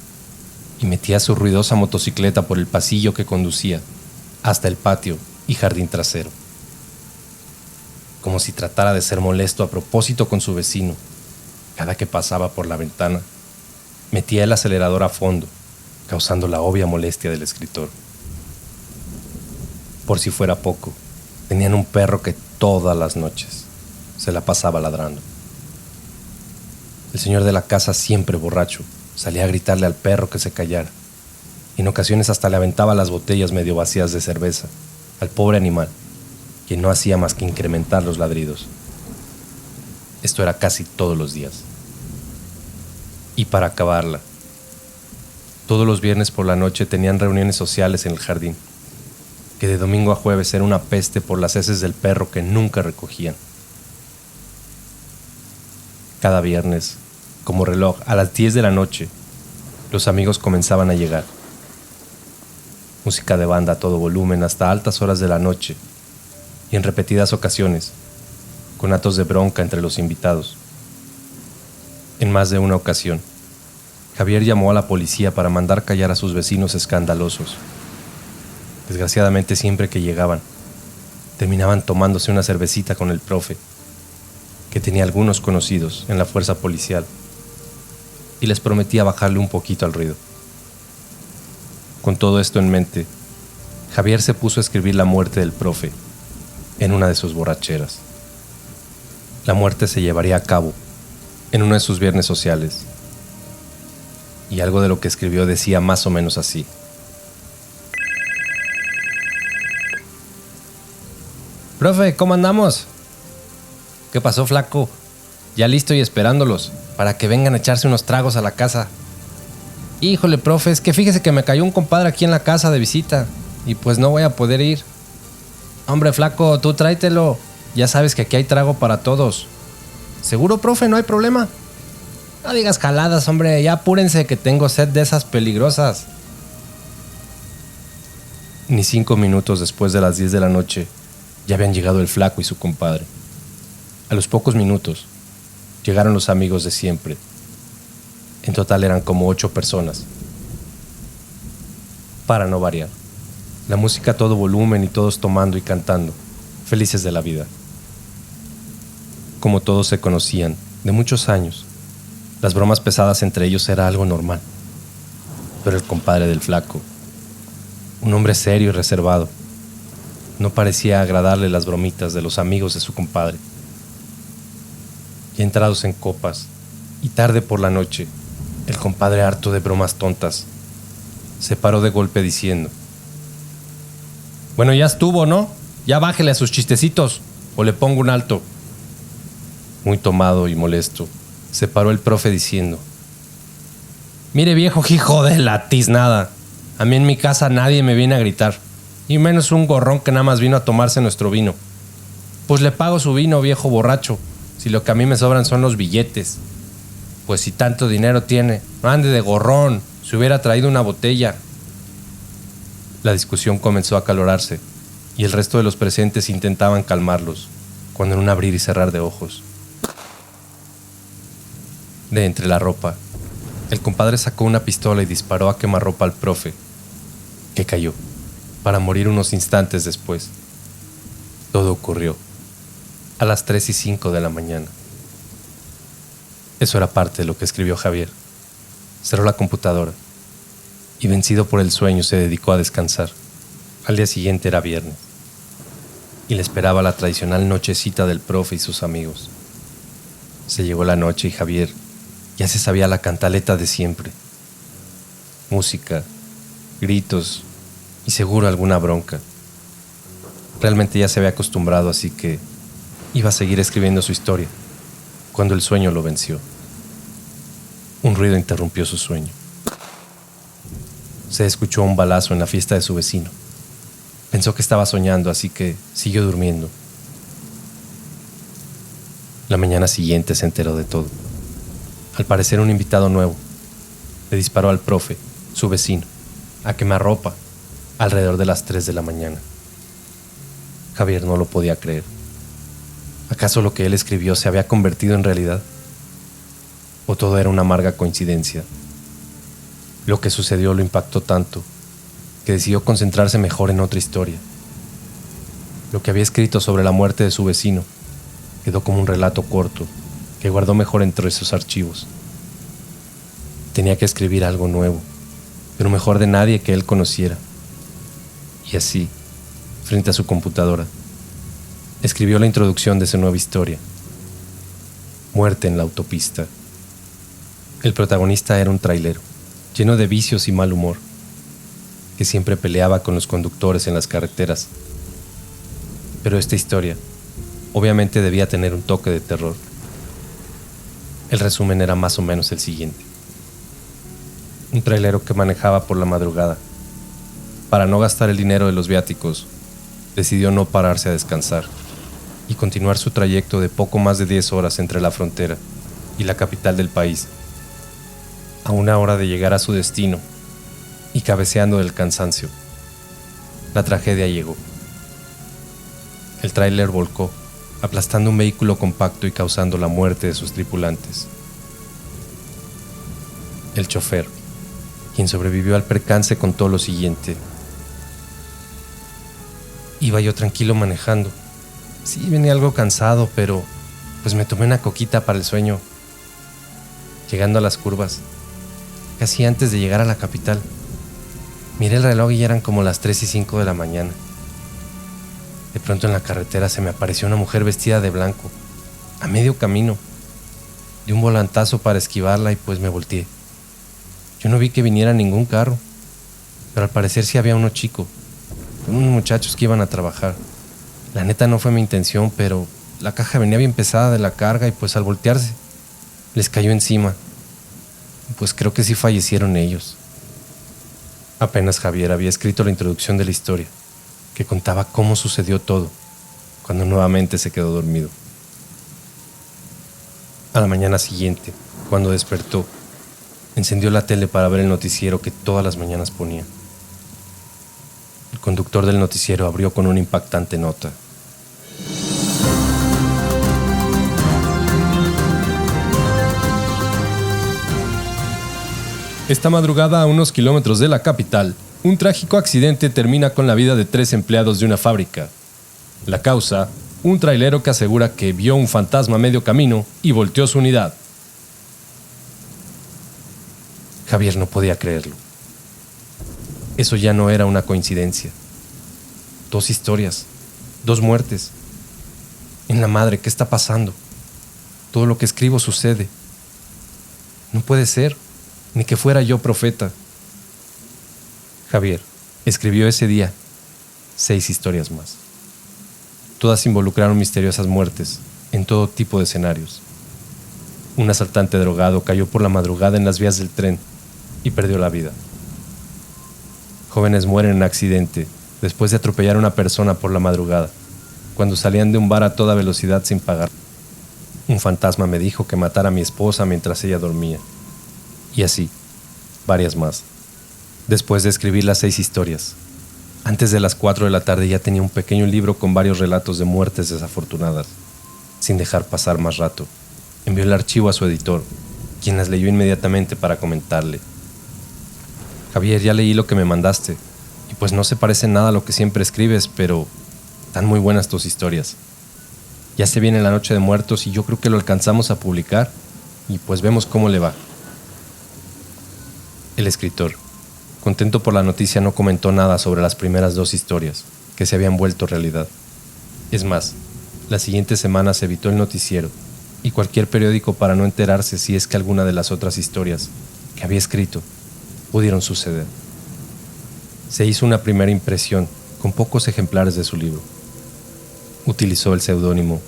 y metía su ruidosa motocicleta por el pasillo que conducía hasta el patio y jardín trasero. Como si tratara de ser molesto a propósito con su vecino, cada que pasaba por la ventana, metía el acelerador a fondo, causando la obvia molestia del escritor. Por si fuera poco, tenían un perro que todas las noches se la pasaba ladrando. El señor de la casa, siempre borracho, salía a gritarle al perro que se callara, y en ocasiones hasta le aventaba las botellas medio vacías de cerveza al pobre animal, quien no hacía más que incrementar los ladridos. Esto era casi todos los días. Y para acabarla, todos los viernes por la noche tenían reuniones sociales en el jardín, que de domingo a jueves era una peste por las heces del perro que nunca recogían. Cada viernes, como reloj, a las 10 de la noche, los amigos comenzaban a llegar. Música de banda a todo volumen hasta altas horas de la noche, y en repetidas ocasiones, con actos de bronca entre los invitados. En más de una ocasión, Javier llamó a la policía para mandar callar a sus vecinos escandalosos. Desgraciadamente, siempre que llegaban, terminaban tomándose una cervecita con el profe, que tenía algunos conocidos en la fuerza policial, y les prometía bajarle un poquito al ruido. Con todo esto en mente, Javier se puso a escribir la muerte del profe en una de sus borracheras. La muerte se llevaría a cabo en uno de sus viernes sociales, y algo de lo que escribió decía más o menos así: «Profe, ¿cómo andamos? ¿Qué pasó, flaco? Ya listo y esperándolos para que vengan a echarse unos tragos a la casa. Híjole, profe, es que fíjese que me cayó un compadre aquí en la casa de visita y pues no voy a poder ir. Hombre, flaco, tú tráetelo. Ya sabes que aquí hay trago para todos. ¿Seguro, profe? ¿No hay problema? No digas jaladas, hombre. Ya apúrense que tengo sed de esas peligrosas». Ni 5 minutos después de las 10 de la noche ya habían llegado el flaco y su compadre. A los pocos minutos llegaron los amigos de siempre. En total eran como 8 personas. Para no variar, la música a todo volumen y todos tomando y cantando, felices de la vida. Como todos se conocían de muchos años, las bromas pesadas entre ellos era algo normal. Pero el compadre del flaco, un hombre serio y reservado, no parecía agradarle las bromitas de los amigos de su compadre. Ya entrados en copas y tarde por la noche, el compadre, harto de bromas tontas, se paró de golpe diciendo: «Bueno, ya estuvo, ¿no? Ya bájele a sus chistecitos o le pongo un alto». Muy tomado y molesto, se paró el profe diciendo: «Mire, viejo hijo de la tiznada, a mí en mi casa nadie me viene a gritar, y menos un gorrón que nada más vino a tomarse nuestro vino. Pues le pago su vino, viejo borracho, si lo que a mí me sobran son los billetes. Pues si tanto dinero tiene, no ande de gorrón, si hubiera traído una botella». La discusión comenzó a acalorarse, y el resto de los presentes intentaban calmarlos, cuando en un abrir y cerrar de ojos, de entre la ropa, el compadre sacó una pistola y disparó a quemarropa al profe, que cayó, para morir unos instantes después. Todo ocurrió a las 3:05 de la mañana. Eso era parte de lo que escribió Javier. Cerró la computadora y, vencido por el sueño, se dedicó a descansar. Al día siguiente era viernes y le esperaba la tradicional nochecita del profe y sus amigos. Se llegó la noche y Javier ya se sabía la cantaleta de siempre. Música, gritos y seguro alguna bronca. Realmente ya se había acostumbrado, así que iba a seguir escribiendo su historia cuando el sueño lo venció. Un ruido interrumpió su sueño. Se escuchó un balazo en la fiesta de su vecino. Pensó que estaba soñando, así que siguió durmiendo. La mañana siguiente se enteró de todo. Al parecer, un invitado nuevo le disparó al profe, su vecino, a quemarropa, alrededor de las 3 de la mañana. Javier no lo podía creer. ¿Acaso lo que él escribió se había convertido en realidad? ¿O todo era una amarga coincidencia? Lo que sucedió lo impactó tanto que decidió concentrarse mejor en otra historia. Lo que había escrito sobre la muerte de su vecino quedó como un relato corto que guardó mejor entre esos archivos. Tenía que escribir algo nuevo, pero mejor de nadie que él conociera. Y así, frente a su computadora, escribió la introducción de su nueva historia: Muerte en la autopista. El protagonista era un trailero, lleno de vicios y mal humor, que siempre peleaba con los conductores en las carreteras. Pero esta historia obviamente debía tener un toque de terror. El resumen era más o menos el siguiente: un trailero que manejaba por la madrugada. Para no gastar el dinero de los viáticos, decidió no pararse a descansar y continuar su trayecto de poco más de 10 horas entre la frontera y la capital del país. A una hora de llegar a su destino y cabeceando del cansancio, la tragedia llegó. El tráiler volcó, aplastando un vehículo compacto y causando la muerte de sus tripulantes. El chofer, quien sobrevivió al percance, contó lo siguiente: iba yo tranquilo manejando. Sí, venía algo cansado, pero pues me tomé una coquita para el sueño. Llegando a las curvas, casi antes de llegar a la capital, miré el reloj y ya eran como las 3:05 de la mañana. De pronto en la carretera se me apareció una mujer vestida de blanco, a medio camino. Di un volantazo para esquivarla y pues me volteé. Yo no vi que viniera ningún carro, pero al parecer sí había uno chico, unos muchachos que iban a trabajar. La neta no fue mi intención, pero la caja venía bien pesada de la carga y pues al voltearse les cayó encima. Pues creo que sí fallecieron ellos. Apenas Javier había escrito la introducción de la historia, que contaba cómo sucedió todo, cuando nuevamente se quedó dormido. A la mañana siguiente, cuando despertó, encendió la tele para ver el noticiero que todas las mañanas ponía. El conductor del noticiero abrió con una impactante nota: esta madrugada, a unos kilómetros de la capital, un trágico accidente termina con la vida de 3 empleados de una fábrica. La causa: un trailero que asegura que vio un fantasma a medio camino y volteó su unidad. Javier no podía creerlo. Eso ya no era una coincidencia. 2 historias, 2 muertes. En la madre, ¿qué está pasando? Todo lo que escribo sucede. No puede ser, ni que fuera yo profeta. Javier escribió ese día 6 historias más. Todas involucraron misteriosas muertes en todo tipo de escenarios. Un asaltante drogado cayó por la madrugada en las vías del tren y perdió la vida. Jóvenes mueren en accidente después de atropellar a una persona por la madrugada, cuando salían de un bar a toda velocidad sin pagar. Un fantasma me dijo que matara a mi esposa mientras ella dormía. Y así, varias más. Después de escribir las 6 historias, antes de las 4 de la tarde ya tenía un pequeño libro con varios relatos de muertes desafortunadas. Sin dejar pasar más rato, envió el archivo a su editor, quien las leyó inmediatamente para comentarle: Javier, ya leí lo que me mandaste, y pues no se parece nada a lo que siempre escribes, pero están muy buenas tus historias. Ya se viene la Noche de Muertos y yo creo que lo alcanzamos a publicar, y pues vemos cómo le va. El escritor, contento por la noticia, no comentó nada sobre las primeras 2 historias, que se habían vuelto realidad. Es más, la siguiente semana se evitó el noticiero y cualquier periódico para no enterarse si es que alguna de las otras historias que había escrito pudieron suceder. Se hizo una primera impresión con pocos ejemplares de su libro. Utilizó el seudónimo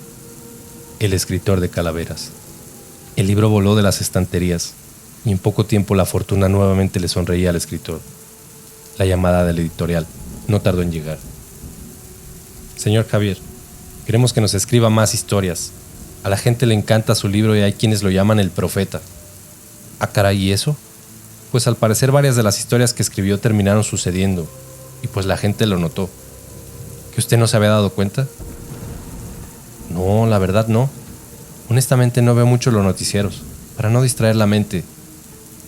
El Escritor de Calaveras. El libro voló de las estanterías y en poco tiempo la fortuna nuevamente le sonreía al escritor. La llamada del editorial no tardó en llegar. Señor Javier, queremos que nos escriba más historias. A la gente le encanta su libro y hay quienes lo llaman el profeta. Ah, caray, ¿y eso? Pues al parecer varias de las historias que escribió terminaron sucediendo, y pues la gente lo notó. ¿Que usted no se había dado cuenta? No, la verdad no. Honestamente no veo mucho los noticieros, para no distraer la mente.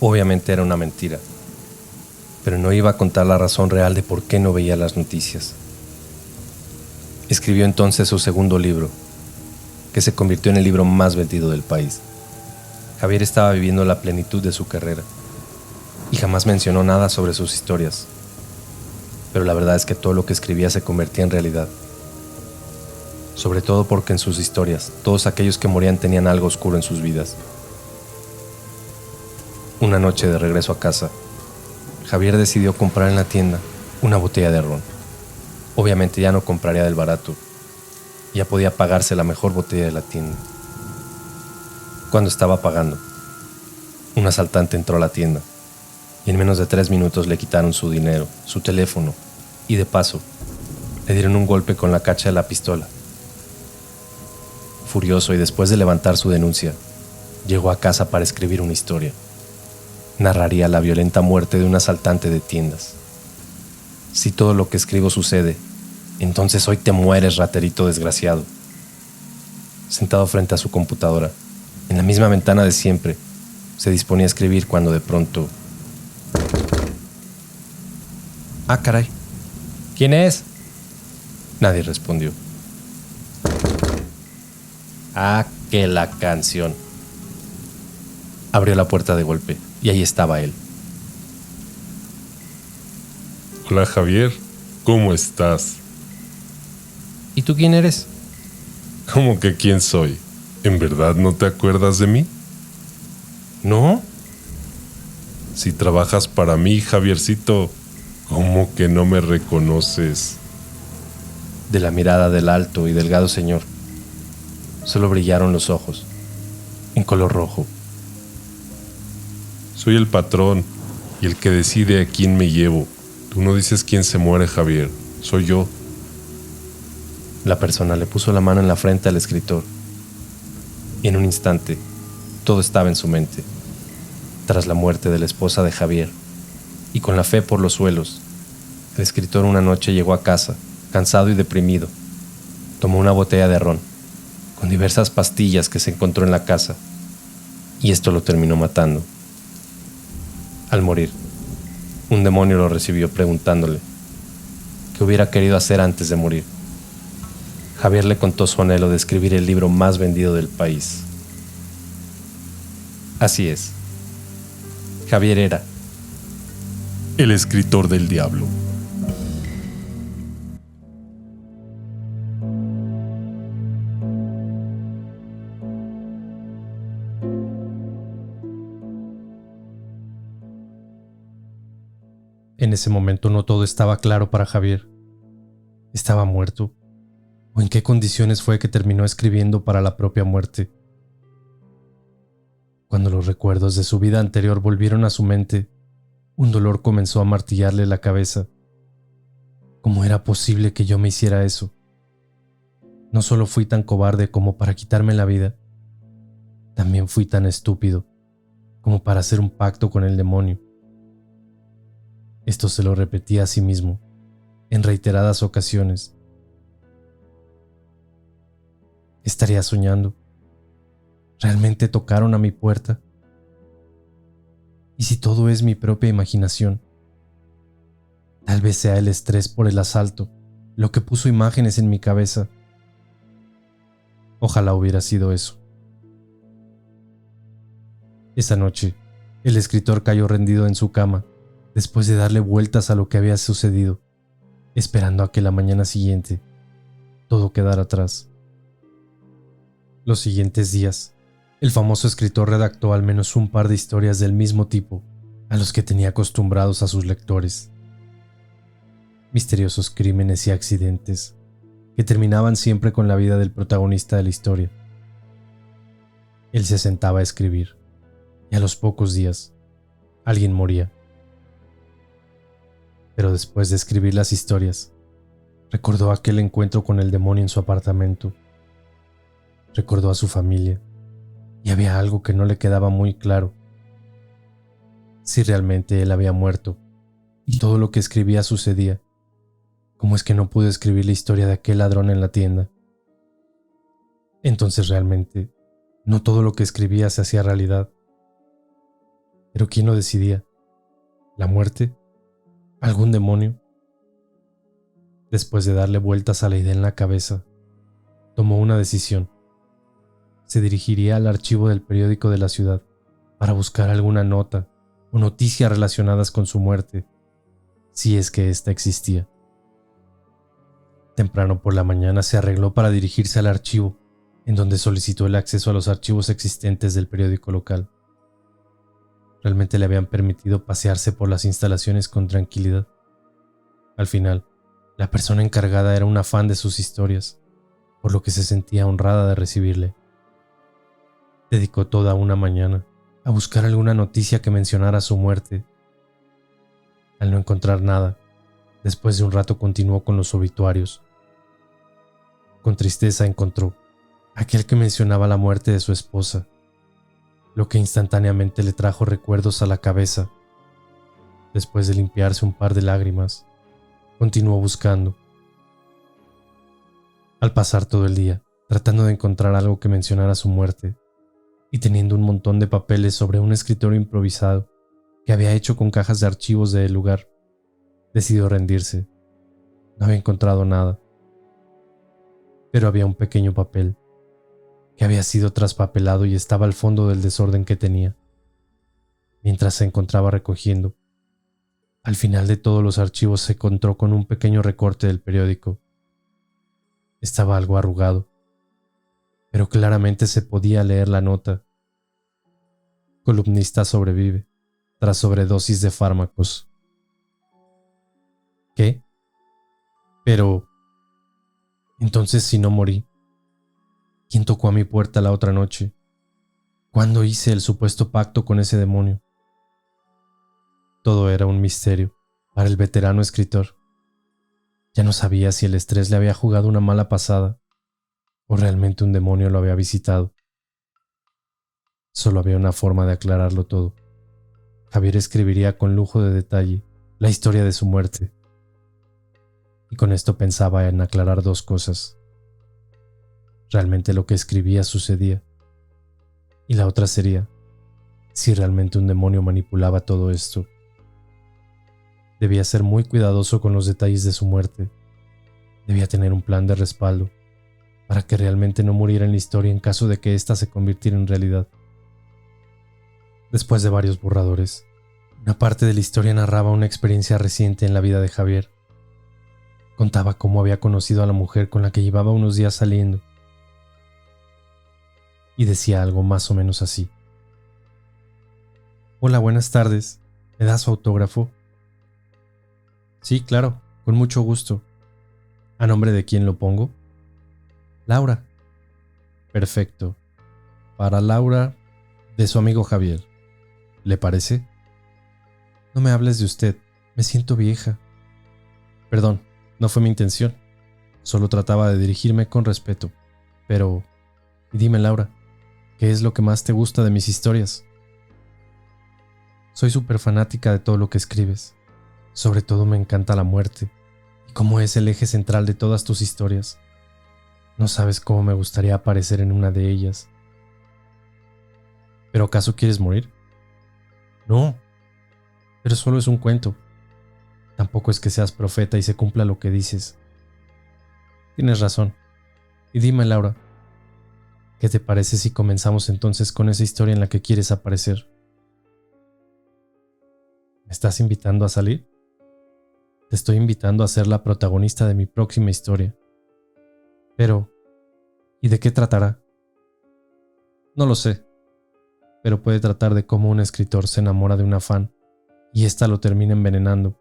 Obviamente era una mentira, pero no iba a contar la razón real de por qué no veía las noticias. Escribió entonces su segundo libro, que se convirtió en el libro más vendido del país. Javier estaba viviendo la plenitud de su carrera y jamás mencionó nada sobre sus historias. Pero la verdad es que todo lo que escribía se convertía en realidad. Sobre todo porque en sus historias, todos aquellos que morían tenían algo oscuro en sus vidas. Una noche de regreso a casa, Javier decidió comprar en la tienda una botella de ron. Obviamente ya no compraría del barato. Ya podía pagarse la mejor botella de la tienda. Cuando estaba pagando, un asaltante entró a la tienda y en menos de 3 minutos le quitaron su dinero, su teléfono y de paso le dieron un golpe con la cacha de la pistola. Furioso y después de levantar su denuncia, llegó a casa para escribir una historia. Narraría la violenta muerte de un asaltante de tiendas. Si todo lo que escribo sucede, entonces hoy te mueres, raterito desgraciado. Sentado frente a su computadora, en la misma ventana de siempre, se disponía a escribir cuando de pronto... Ah, caray. ¿Quién es? Nadie respondió. Ah, que la canción. Abrió la puerta de golpe y ahí estaba él. Hola Javier, ¿cómo estás? ¿Y tú quién eres? ¿Cómo que quién soy? ¿En verdad no te acuerdas de mí? ¿No? Si trabajas para mí, Javiercito, ¿cómo que no me reconoces? De la mirada del alto y delgado señor, solo brillaron los ojos, en color rojo. Soy el patrón y el que decide a quién me llevo. Tú no dices quién se muere, Javier. Soy yo. La persona le puso la mano en la frente al escritor. Y en un instante, todo estaba en su mente. Tras la muerte de la esposa de Javier, y con la fe por los suelos, el escritor una noche llegó a casa, cansado y deprimido. Tomó una botella de ron, con diversas pastillas que se encontró en la casa, y esto lo terminó matando. Al morir, un demonio lo recibió preguntándole qué hubiera querido hacer antes de morir. Javier le contó su anhelo de escribir el libro más vendido del país. Así es. Javier era el escritor del diablo. En ese momento no todo estaba claro para Javier. Estaba muerto. ¿O en qué condiciones fue que terminó escribiendo para la propia muerte? Cuando los recuerdos de su vida anterior volvieron a su mente, un dolor comenzó a martillarle la cabeza. ¿Cómo era posible que yo me hiciera eso? No solo fui tan cobarde como para quitarme la vida, también fui tan estúpido como para hacer un pacto con el demonio. Esto se lo repetía a sí mismo en reiteradas ocasiones. ¿Estaría soñando? ¿Realmente tocaron a mi puerta? ¿Y si todo es mi propia imaginación? Tal vez sea el estrés por el asalto lo que puso imágenes en mi cabeza. Ojalá hubiera sido eso. Esa noche, el escritor cayó rendido en su cama después de darle vueltas a lo que había sucedido, esperando a que la mañana siguiente todo quedara atrás. Los siguientes días, el famoso escritor redactó al menos un par de historias del mismo tipo a los que tenía acostumbrados a sus lectores. Misteriosos crímenes y accidentes que terminaban siempre con la vida del protagonista de la historia. Él se sentaba a escribir y a los pocos días alguien moría. Pero después de escribir las historias, recordó aquel encuentro con el demonio en su apartamento. Recordó a su familia y había algo que no le quedaba muy claro. Si realmente él había muerto y todo lo que escribía sucedía, ¿cómo es que no pudo escribir la historia de aquel ladrón en la tienda? Entonces realmente no todo lo que escribía se hacía realidad. ¿Pero quién lo decidía? ¿La muerte? ¿Algún demonio? Después de darle vueltas a la idea en la cabeza, tomó una decisión. Se dirigiría al archivo del periódico de la ciudad para buscar alguna nota o noticia relacionadas con su muerte, si es que ésta existía. Temprano por la mañana se arregló para dirigirse al archivo, en donde solicitó el acceso a los archivos existentes del periódico local. Realmente le habían permitido pasearse por las instalaciones con tranquilidad. Al final, la persona encargada era una fan de sus historias, por lo que se sentía honrada de recibirle. Dedicó toda una mañana a buscar alguna noticia que mencionara su muerte. Al no encontrar nada, después de un rato continuó con los obituarios. Con tristeza encontró aquel que mencionaba la muerte de su esposa, lo que instantáneamente le trajo recuerdos a la cabeza. Después de limpiarse un par de lágrimas, continuó buscando. Al pasar todo el día, tratando de encontrar algo que mencionara su muerte, y teniendo un montón de papeles sobre un escritorio improvisado que había hecho con cajas de archivos del lugar, decidió rendirse. No había encontrado nada, pero había un pequeño papel que había sido traspapelado y estaba al fondo del desorden que tenía. Mientras se encontraba recogiendo, al final de todos los archivos se encontró con un pequeño recorte del periódico. Estaba algo arrugado, pero claramente se podía leer la nota. Columnista sobrevive tras sobredosis de fármacos. ¿Qué? Pero, entonces si no morí, ¿quién tocó a mi puerta la otra noche? ¿Cuándo hice el supuesto pacto con ese demonio? Todo era un misterio para el veterano escritor. Ya no sabía si el estrés le había jugado una mala pasada o realmente un demonio lo había visitado. Solo había una forma de aclararlo todo. Javier escribiría con lujo de detalle la historia de su muerte. Y con esto pensaba en aclarar dos cosas. Realmente lo que escribía sucedía. Y la otra sería si realmente un demonio manipulaba todo esto. Debía ser muy cuidadoso con los detalles de su muerte. Debía tener un plan de respaldo para que realmente no muriera en la historia en caso de que ésta se convirtiera en realidad. Después de varios borradores, una parte de la historia narraba una experiencia reciente en la vida de Javier. Contaba cómo había conocido a la mujer con la que llevaba unos días saliendo. Y decía algo más o menos así. Hola, buenas tardes. ¿Me da su autógrafo? Sí, claro, con mucho gusto. ¿A nombre de quién lo pongo? Laura. Perfecto. Para Laura, de su amigo Javier. ¿Le parece? No me hables de usted. Me siento vieja. Perdón, no fue mi intención. Solo trataba de dirigirme con respeto. Pero, y dime, Laura, ¿qué es lo que más te gusta de mis historias? Soy súper fanática de todo lo que escribes. Sobre todo me encanta la muerte y cómo es el eje central de todas tus historias. No sabes cómo me gustaría aparecer en una de ellas. ¿Pero acaso quieres morir? No, pero solo es un cuento. Tampoco es que seas profeta y se cumpla lo que dices. Tienes razón. Y dime, Laura, ¿qué te parece si comenzamos entonces con esa historia en la que quieres aparecer? ¿Me estás invitando a salir? Te estoy invitando a ser la protagonista de mi próxima historia. Pero, ¿y de qué tratará? No lo sé, pero puede tratar de cómo un escritor se enamora de una fan y ésta lo termina envenenando.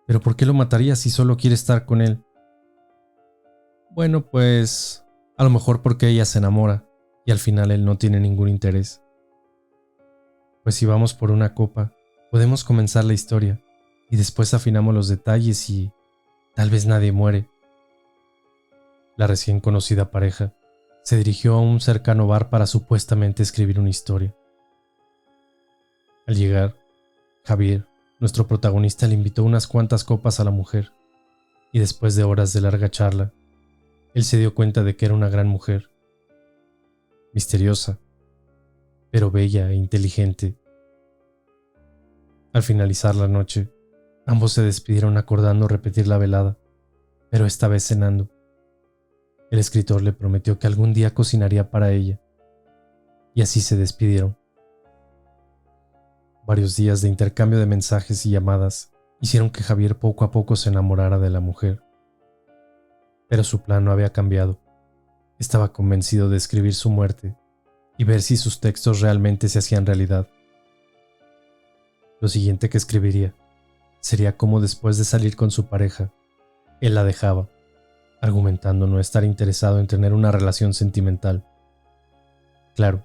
¿Pero por qué lo mataría si solo quiere estar con él? Bueno, pues a lo mejor porque ella se enamora y al final él no tiene ningún interés. Pues si vamos por una copa, podemos comenzar la historia y después afinamos los detalles y tal vez nadie muere. La recién conocida pareja se dirigió a un cercano bar para supuestamente escribir una historia. Al llegar, Javier, nuestro protagonista, le invitó unas cuantas copas a la mujer y después de horas de larga charla, él se dio cuenta de que era una gran mujer, misteriosa, pero bella e inteligente. Al finalizar la noche, ambos se despidieron acordando repetir la velada, pero esta vez cenando. El escritor le prometió que algún día cocinaría para ella, y así se despidieron. Varios días de intercambio de mensajes y llamadas hicieron que Javier poco a poco se enamorara de la mujer. Pero su plan no había cambiado. Estaba convencido de escribir su muerte y ver si sus textos realmente se hacían realidad. Lo siguiente que escribiría sería cómo después de salir con su pareja, él la dejaba, argumentando no estar interesado en tener una relación sentimental. Claro,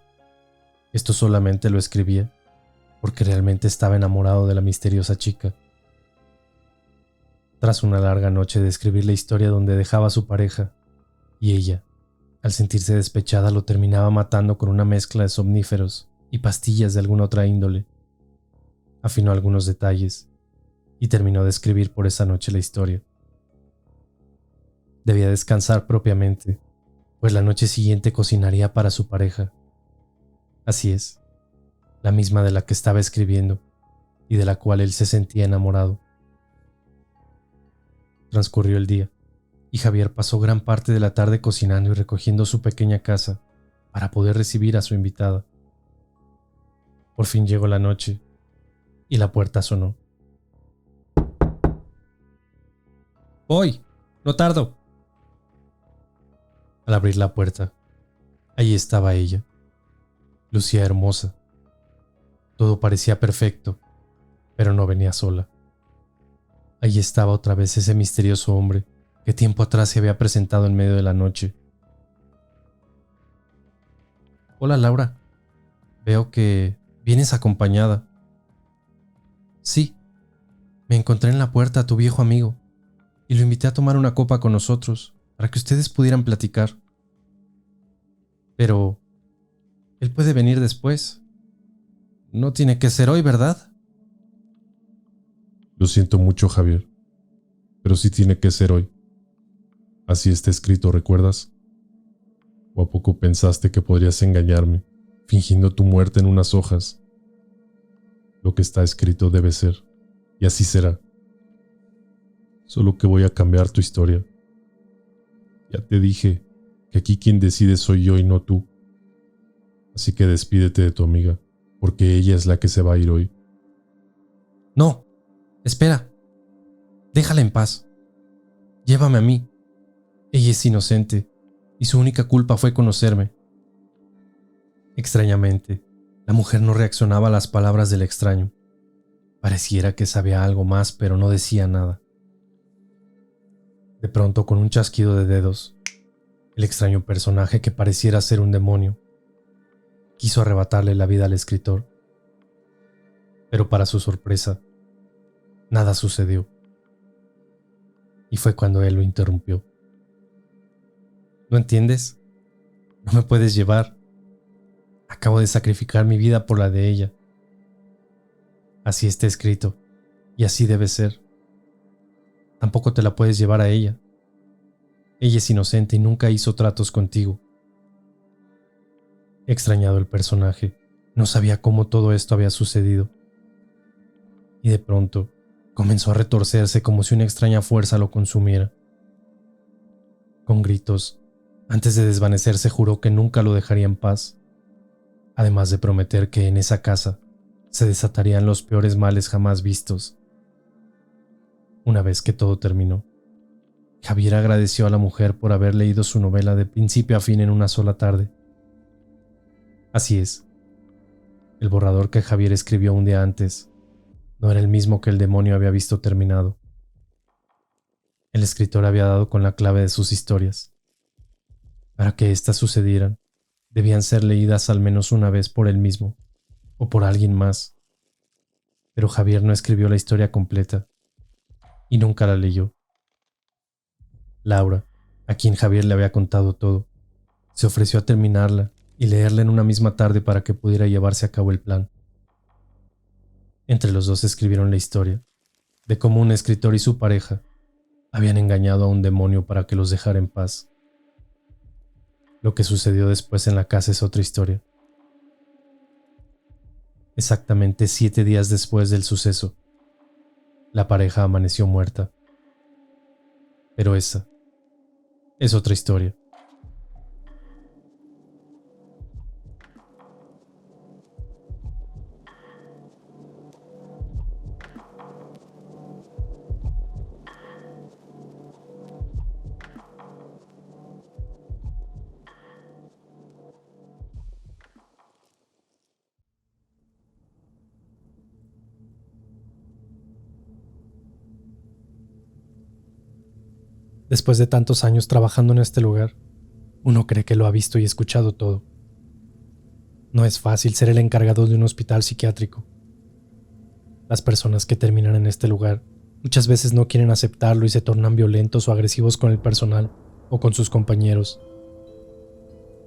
esto solamente lo escribía porque realmente estaba enamorado de la misteriosa chica. Tras una larga noche de escribir la historia donde dejaba a su pareja, y ella, al sentirse despechada, lo terminaba matando con una mezcla de somníferos y pastillas de alguna otra índole, afinó algunos detalles y terminó de escribir por esa noche la historia. Debía descansar propiamente, pues la noche siguiente cocinaría para su pareja. Así es, la misma de la que estaba escribiendo y de la cual él se sentía enamorado. Transcurrió el día, y Javier pasó gran parte de la tarde cocinando y recogiendo su pequeña casa para poder recibir a su invitada. Por fin llegó la noche, y la puerta sonó. ¡Voy! ¡No tardo! Al abrir la puerta, allí estaba ella. Lucía hermosa. Todo parecía perfecto, pero no venía sola. Allí estaba otra vez ese misterioso hombre que tiempo atrás se había presentado en medio de la noche. Hola, Laura. Veo que vienes acompañada. Sí, me encontré en la puerta a tu viejo amigo y lo invité a tomar una copa con nosotros para que ustedes pudieran platicar. Pero él puede venir después. No tiene que ser hoy, ¿verdad? Lo siento mucho, Javier, pero sí tiene que ser hoy. Así está escrito, ¿recuerdas? ¿O a poco pensaste que podrías engañarme, fingiendo tu muerte en unas hojas? Lo que está escrito debe ser, y así será. Solo que voy a cambiar tu historia. Ya te dije que aquí quien decide soy yo y no tú. Así que despídete de tu amiga, porque ella es la que se va a ir hoy. No, espera. Déjala en paz. Llévame a mí. Ella es inocente y su única culpa fue conocerme. Extrañamente, la mujer no reaccionaba a las palabras del extraño. Pareciera que sabía algo más, pero no decía nada. De pronto, con un chasquido de dedos, El extraño personaje que pareciera ser un demonio quiso arrebatarle la vida al escritor, pero para su sorpresa, nada sucedió. Y fue cuando él lo interrumpió. ¿No entiendes? No me puedes llevar. Acabo de sacrificar mi vida por la de ella. Así está escrito, y así debe ser. Tampoco te la puedes llevar a ella. Ella es inocente y nunca hizo tratos contigo. Extrañado el personaje, no sabía cómo todo esto había sucedido. Y de pronto, comenzó a retorcerse como si una extraña fuerza lo consumiera. Con gritos, antes de desvanecerse juró que nunca lo dejaría en paz, además de prometer que en esa casa se desatarían los peores males jamás vistos. Una vez que todo terminó, Javier agradeció a la mujer por haber leído su novela de principio a fin en una sola tarde. Así es, el borrador que Javier escribió un día antes no era el mismo que el demonio había visto terminado. El escritor había dado con la clave de sus historias. Para que éstas sucedieran, debían ser leídas al menos una vez por él mismo o por alguien más. Pero Javier no escribió la historia completa y nunca la leyó. Laura, a quien Javier le había contado todo, se ofreció a terminarla y leerla en una misma tarde para que pudiera llevarse a cabo el plan. Entre los dos escribieron la historia de cómo un escritor y su pareja habían engañado a un demonio para que los dejara en paz. Lo que sucedió después en la casa es otra historia. Exactamente 7 días después del suceso, la pareja amaneció muerta. Pero esa es otra historia. Después de tantos años trabajando en este lugar, uno cree que lo ha visto y escuchado todo. No es fácil ser el encargado de un hospital psiquiátrico. Las personas que terminan en este lugar muchas veces no quieren aceptarlo y se tornan violentos o agresivos con el personal o con sus compañeros.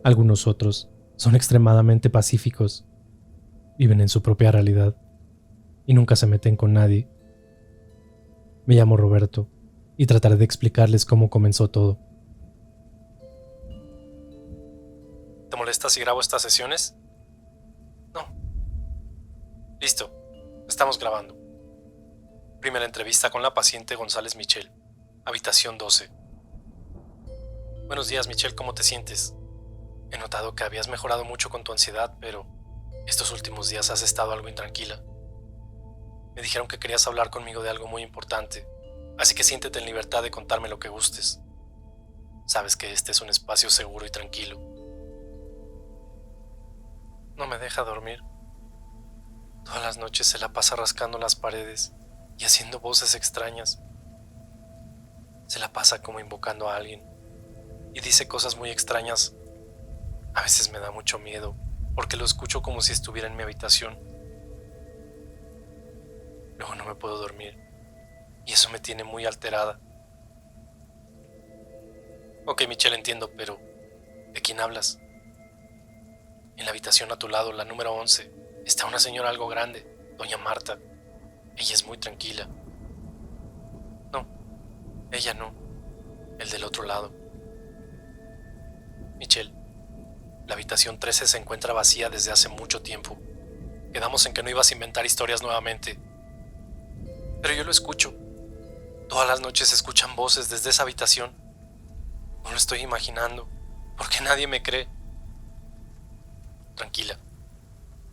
Algunos otros son extremadamente pacíficos, viven en su propia realidad y nunca se meten con nadie. Me llamo Roberto y trataré de explicarles cómo comenzó todo. ¿Te molesta si grabo estas sesiones? No. Listo, estamos grabando. Primera entrevista con la paciente González Michelle, habitación 12. Buenos días, Michelle, ¿cómo te sientes? He notado que habías mejorado mucho con tu ansiedad, pero estos últimos días has estado algo intranquila. Me dijeron que querías hablar conmigo de algo muy importante. Así que siéntete en libertad de contarme lo que gustes. Sabes que este es un espacio seguro y tranquilo. No me deja dormir. Todas las noches se la pasa rascando las paredes y haciendo voces extrañas. Se la pasa como invocando a alguien y dice cosas muy extrañas. A veces me da mucho miedo porque lo escucho como si estuviera en mi habitación. Luego no me puedo dormir. Y eso me tiene muy alterada. Ok, Michelle, entiendo, pero ¿de quién hablas? En la habitación a tu lado, la número 11, está una señora algo grande, doña Marta. Ella es muy tranquila. No, ella no. El del otro lado. Michelle, la habitación 13 se encuentra vacía desde hace mucho tiempo. Quedamos en que no ibas a inventar historias nuevamente. Pero yo lo escucho. Todas las noches se escuchan voces desde esa habitación. No lo estoy imaginando, porque nadie me cree. Tranquila.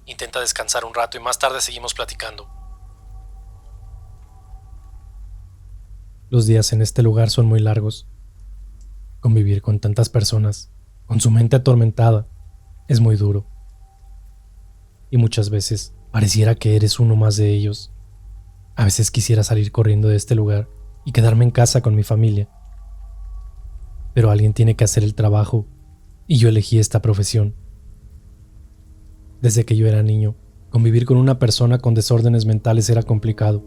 Intenta descansar un rato y más tarde seguimos platicando. Los días en este lugar son muy largos. Convivir con tantas personas, con su mente atormentada, es muy duro. Y muchas veces pareciera que eres uno más de ellos. A veces quisiera salir corriendo de este lugar y quedarme en casa con mi familia. pero alguien tiene que hacer el trabajo y yo elegí esta profesión. Desde que yo era niño, convivir con una persona con desórdenes mentales era complicado.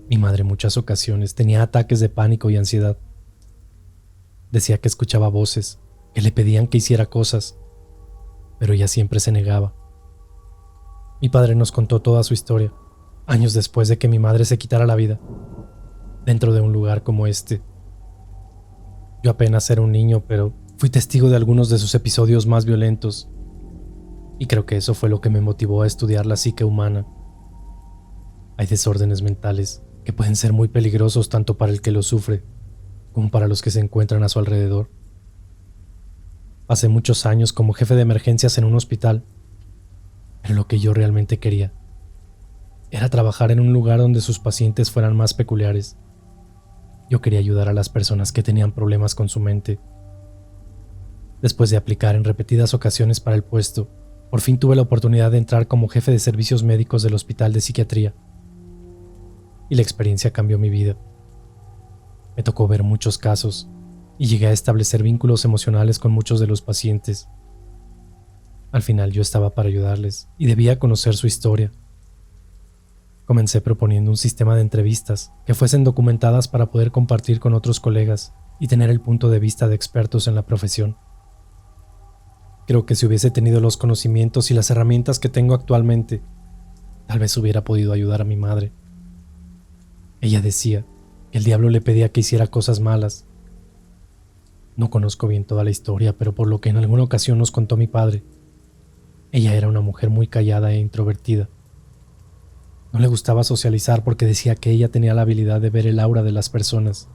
Mi madre en muchas ocasiones tenía ataques de pánico y ansiedad. Decía que escuchaba voces, que le pedían que hiciera cosas, pero ella siempre se negaba. Mi padre nos contó toda su historia, años después de que mi madre se quitara la vida, dentro de un lugar como este. Yo apenas era un niño, pero fui testigo de algunos de sus episodios más violentos, y creo que eso fue lo que me motivó a estudiar la psique humana. Hay desórdenes mentales que pueden ser muy peligrosos tanto para el que los sufre como para los que se encuentran a su alrededor. Pasé muchos años como jefe de emergencias en un hospital, pero lo que yo realmente quería era trabajar en un lugar donde sus pacientes fueran más peculiares. Yo quería ayudar a las personas que tenían problemas con su mente. Después de aplicar en repetidas ocasiones para el puesto, por fin tuve la oportunidad de entrar como jefe de servicios médicos del hospital de psiquiatría. Y la experiencia cambió mi vida. Me tocó ver muchos casos y llegué a establecer vínculos emocionales con muchos de los pacientes. Al final yo estaba para ayudarles y debía conocer su historia. Comencé proponiendo un sistema de entrevistas que fuesen documentadas para poder compartir con otros colegas y tener el punto de vista de expertos en la profesión. Creo que si hubiese tenido los conocimientos y las herramientas que tengo actualmente, tal vez hubiera podido ayudar a mi madre. Ella decía que el diablo le pedía que hiciera cosas malas. No conozco bien toda la historia, pero por lo que en alguna ocasión nos contó mi padre, ella era una mujer muy callada e introvertida. No le gustaba socializar porque decía que ella tenía la habilidad de ver el aura de las personas.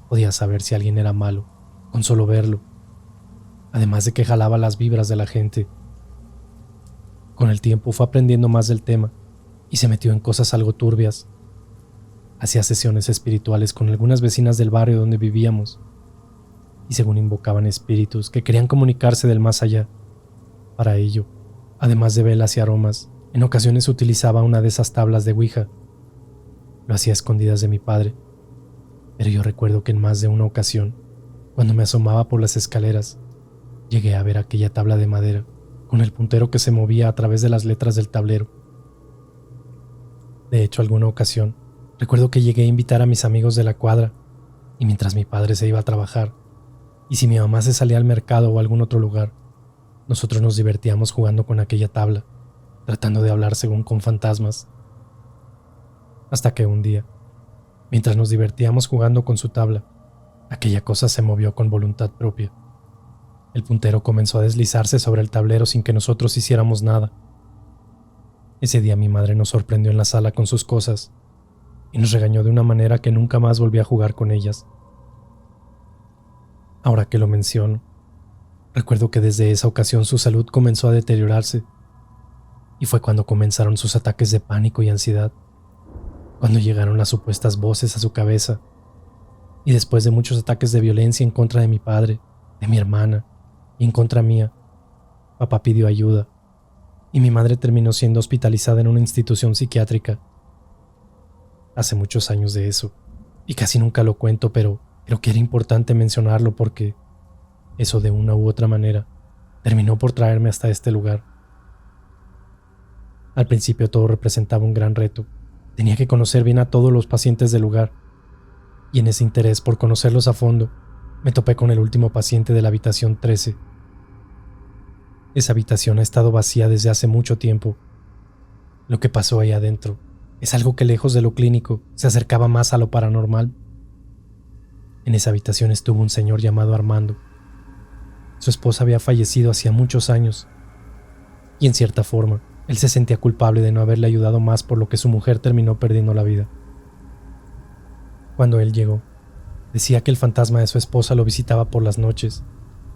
Podía saber si alguien era malo, con solo verlo, además de que jalaba las vibras de la gente. Con el tiempo fue aprendiendo más del tema y se metió en cosas algo turbias. Hacía sesiones espirituales con algunas vecinas del barrio donde vivíamos y según invocaban espíritus que querían comunicarse del más allá. Para ello, además de velas y aromas, en ocasiones utilizaba una de esas tablas de Ouija. Lo hacía a escondidas de mi padre, pero yo recuerdo que en más de una ocasión, cuando me asomaba por las escaleras, llegué a ver aquella tabla de madera con el puntero que se movía a través de las letras del tablero. De hecho, alguna ocasión, recuerdo que llegué a invitar a mis amigos de la cuadra, y mientras mi padre se iba a trabajar, y si mi mamá se salía al mercado o a algún otro lugar, nosotros nos divertíamos jugando con aquella tabla, tratando de hablar según con fantasmas. Hasta que un día, mientras nos divertíamos jugando con su tabla, aquella cosa se movió con voluntad propia. El puntero comenzó a deslizarse sobre el tablero sin que nosotros hiciéramos nada. Ese día mi madre nos sorprendió en la sala con sus cosas y nos regañó de una manera que nunca más volví a jugar con ellas. Ahora que lo menciono, recuerdo que desde esa ocasión su salud comenzó a deteriorarse y fue cuando comenzaron sus ataques de pánico y ansiedad, cuando llegaron las supuestas voces a su cabeza y después de muchos ataques de violencia en contra de mi padre, de mi hermana y en contra mía, papá pidió ayuda y mi madre terminó siendo hospitalizada en una institución psiquiátrica. Hace muchos años de eso y casi nunca lo cuento, pero creo que era importante mencionarlo porque eso de una u otra manera terminó por traerme hasta este lugar. Al principio todo representaba un gran reto. Tenía que conocer bien a todos los pacientes del lugar y en ese interés por conocerlos a fondo me topé con el último paciente de la habitación 13. Esa habitación ha estado vacía desde hace mucho tiempo. Lo que pasó ahí adentro es algo que lejos de lo clínico se acercaba más a lo paranormal. En esa habitación estuvo un señor llamado Armando. Su esposa había fallecido hacía muchos años y en cierta forma él se sentía culpable de no haberle ayudado más, por lo que su mujer terminó perdiendo la vida. Cuando él llegó, decía que el fantasma de su esposa lo visitaba por las noches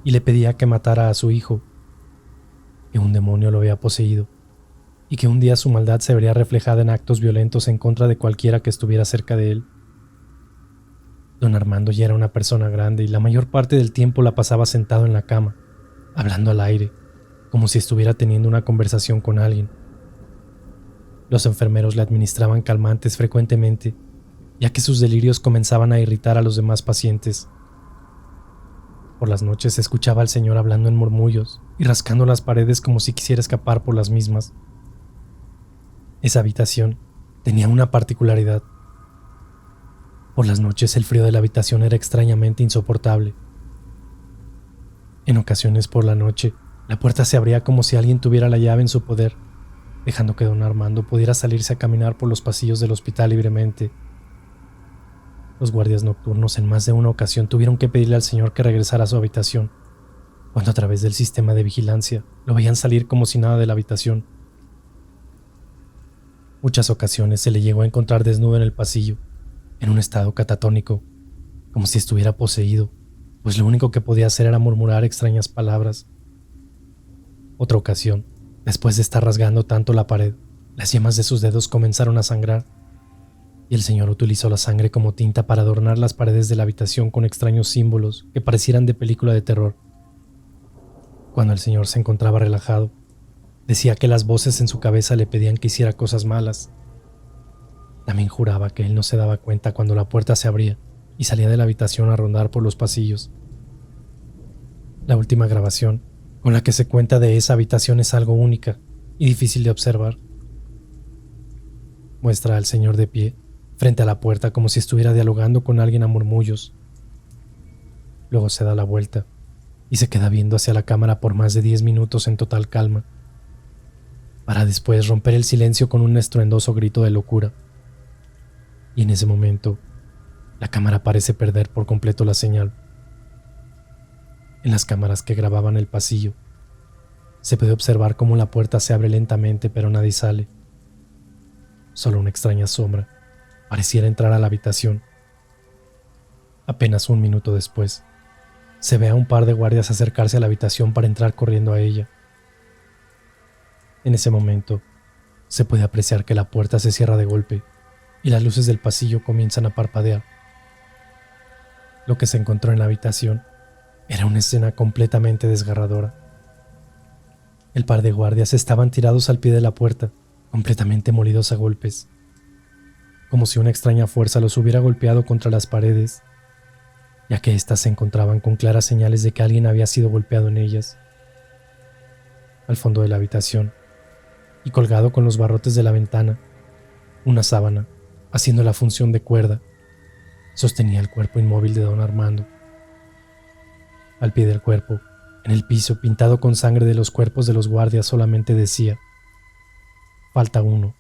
y le pedía que matara a su hijo, que un demonio lo había poseído y que un día su maldad se vería reflejada en actos violentos en contra de cualquiera que estuviera cerca de él. Don Armando ya era una persona grande y la mayor parte del tiempo la pasaba sentado en la cama, hablando al aire, como si estuviera teniendo una conversación con alguien. Los enfermeros le administraban calmantes frecuentemente, ya que sus delirios comenzaban a irritar a los demás pacientes. Por las noches se escuchaba al señor hablando en murmullos y rascando las paredes como si quisiera escapar por las mismas. Esa habitación tenía una particularidad. Por las noches el frío de la habitación era extrañamente insoportable. En ocasiones por la noche, la puerta se abría como si alguien tuviera la llave en su poder, dejando que don Armando pudiera salirse a caminar por los pasillos del hospital libremente. Los guardias nocturnos en más de una ocasión tuvieron que pedirle al señor que regresara a su habitación, cuando a través del sistema de vigilancia lo veían salir como si nada de la habitación. Muchas ocasiones se le llegó a encontrar desnudo en el pasillo, en un estado catatónico, como si estuviera poseído, pues lo único que podía hacer era murmurar extrañas palabras. Otra ocasión, después de estar rasgando tanto la pared, las yemas de sus dedos comenzaron a sangrar, y el señor utilizó la sangre como tinta para adornar las paredes de la habitación con extraños símbolos que parecieran de película de terror. Cuando el señor se encontraba relajado, decía que las voces en su cabeza le pedían que hiciera cosas malas. También juraba que él no se daba cuenta cuando la puerta se abría y salía de la habitación a rondar por los pasillos. La última grabación con la que se cuenta de esa habitación es algo única y difícil de observar. Muestra al señor de pie frente a la puerta como si estuviera dialogando con alguien a murmullos. Luego se da la vuelta y se queda viendo hacia la cámara por más de 10 minutos en total calma, para después romper el silencio con un estruendoso grito de locura. Y en ese momento, la cámara parece perder por completo la señal. En las cámaras que grababan el pasillo, se puede observar cómo la puerta se abre lentamente, pero nadie sale. Solo una extraña sombra pareciera entrar a la habitación. Apenas un minuto después, se ve a un par de guardias acercarse a la habitación para entrar corriendo a ella. En ese momento, se puede apreciar que la puerta se cierra de golpe y las luces del pasillo comienzan a parpadear. Lo que se encontró en la habitación era una escena completamente desgarradora. El par de guardias estaban tirados al pie de la puerta, completamente molidos a golpes, como si una extraña fuerza los hubiera golpeado contra las paredes, ya que éstas se encontraban con claras señales de que alguien había sido golpeado en ellas. Al fondo de la habitación, y colgado con los barrotes de la ventana, una sábana, haciendo la función de cuerda, sostenía el cuerpo inmóvil de don Armando. Al pie del cuerpo, en el piso pintado con sangre de los cuerpos de los guardias, solamente decía: falta uno.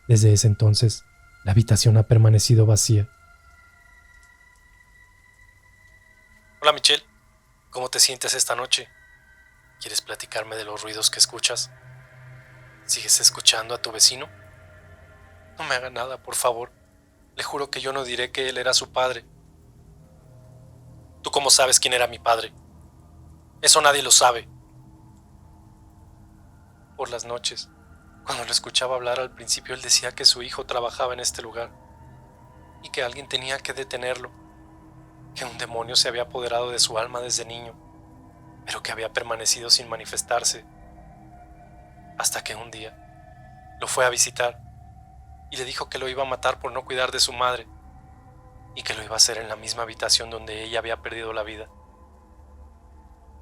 Desde ese entonces, la habitación ha permanecido vacía. Hola Michelle, ¿cómo te sientes esta noche? ¿Quieres platicarme de los ruidos que escuchas? ¿Sigues escuchando a tu vecino? No me haga nada, por favor. Le juro que yo no diré que él era su padre. ¿Tú cómo sabes quién era mi padre? Eso nadie lo sabe. Por las noches, cuando lo escuchaba hablar al principio, él decía que su hijo trabajaba en este lugar y que alguien tenía que detenerlo, que un demonio se había apoderado de su alma desde niño, pero que había permanecido sin manifestarse, hasta que un día lo fue a visitar y le dijo que lo iba a matar por no cuidar de su madre y que lo iba a hacer en la misma habitación donde ella había perdido la vida.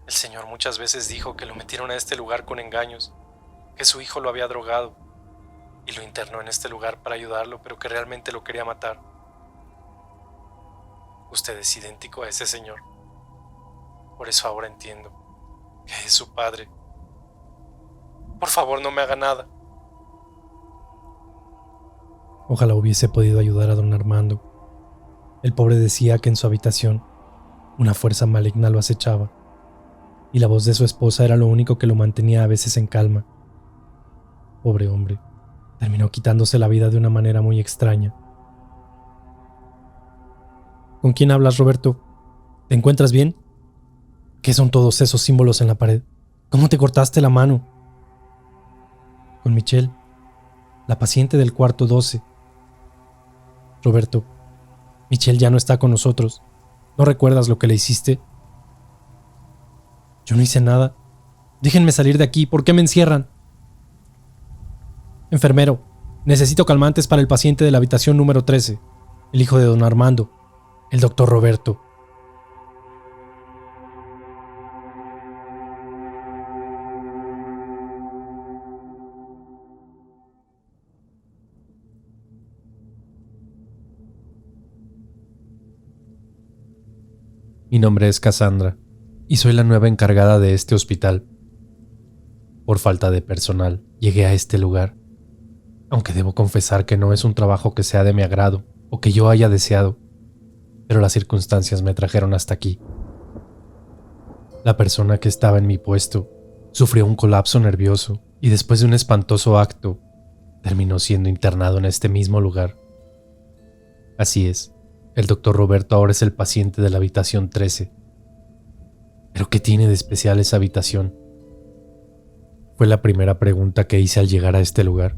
El señor muchas veces dijo que lo metieron a este lugar con engaños, que su hijo lo había drogado y lo internó en este lugar para ayudarlo, pero que realmente lo quería matar. Usted es idéntico a ese señor. Por eso ahora entiendo que es su padre. Por favor, no me haga nada. Ojalá hubiese podido ayudar a don Armando. El pobre decía que en su habitación una fuerza maligna lo acechaba, y la voz de su esposa era lo único que lo mantenía a veces en calma. Pobre hombre, terminó quitándose la vida de una manera muy extraña. ¿Con quién hablas, Roberto? ¿Te encuentras bien? ¿Qué son todos esos símbolos en la pared? ¿Cómo te cortaste la mano? Con Michelle, la paciente del cuarto 12. Roberto, Michelle ya no está con nosotros. ¿No recuerdas lo que le hiciste? Yo no hice nada. Déjenme salir de aquí. ¿Por qué me encierran? Enfermero, necesito calmantes para el paciente de la habitación número 13, el hijo de don Armando, el doctor Roberto. Mi nombre es Cassandra y soy la nueva encargada de este hospital. Por falta de personal, llegué a este lugar, aunque debo confesar que no es un trabajo que sea de mi agrado o que yo haya deseado, pero las circunstancias me trajeron hasta aquí. La persona que estaba en mi puesto sufrió un colapso nervioso y después de un espantoso acto, terminó siendo internado en este mismo lugar. Así es, el doctor Roberto ahora es el paciente de la habitación 13. ¿Pero qué tiene de especial esa habitación? Fue la primera pregunta que hice al llegar a este lugar,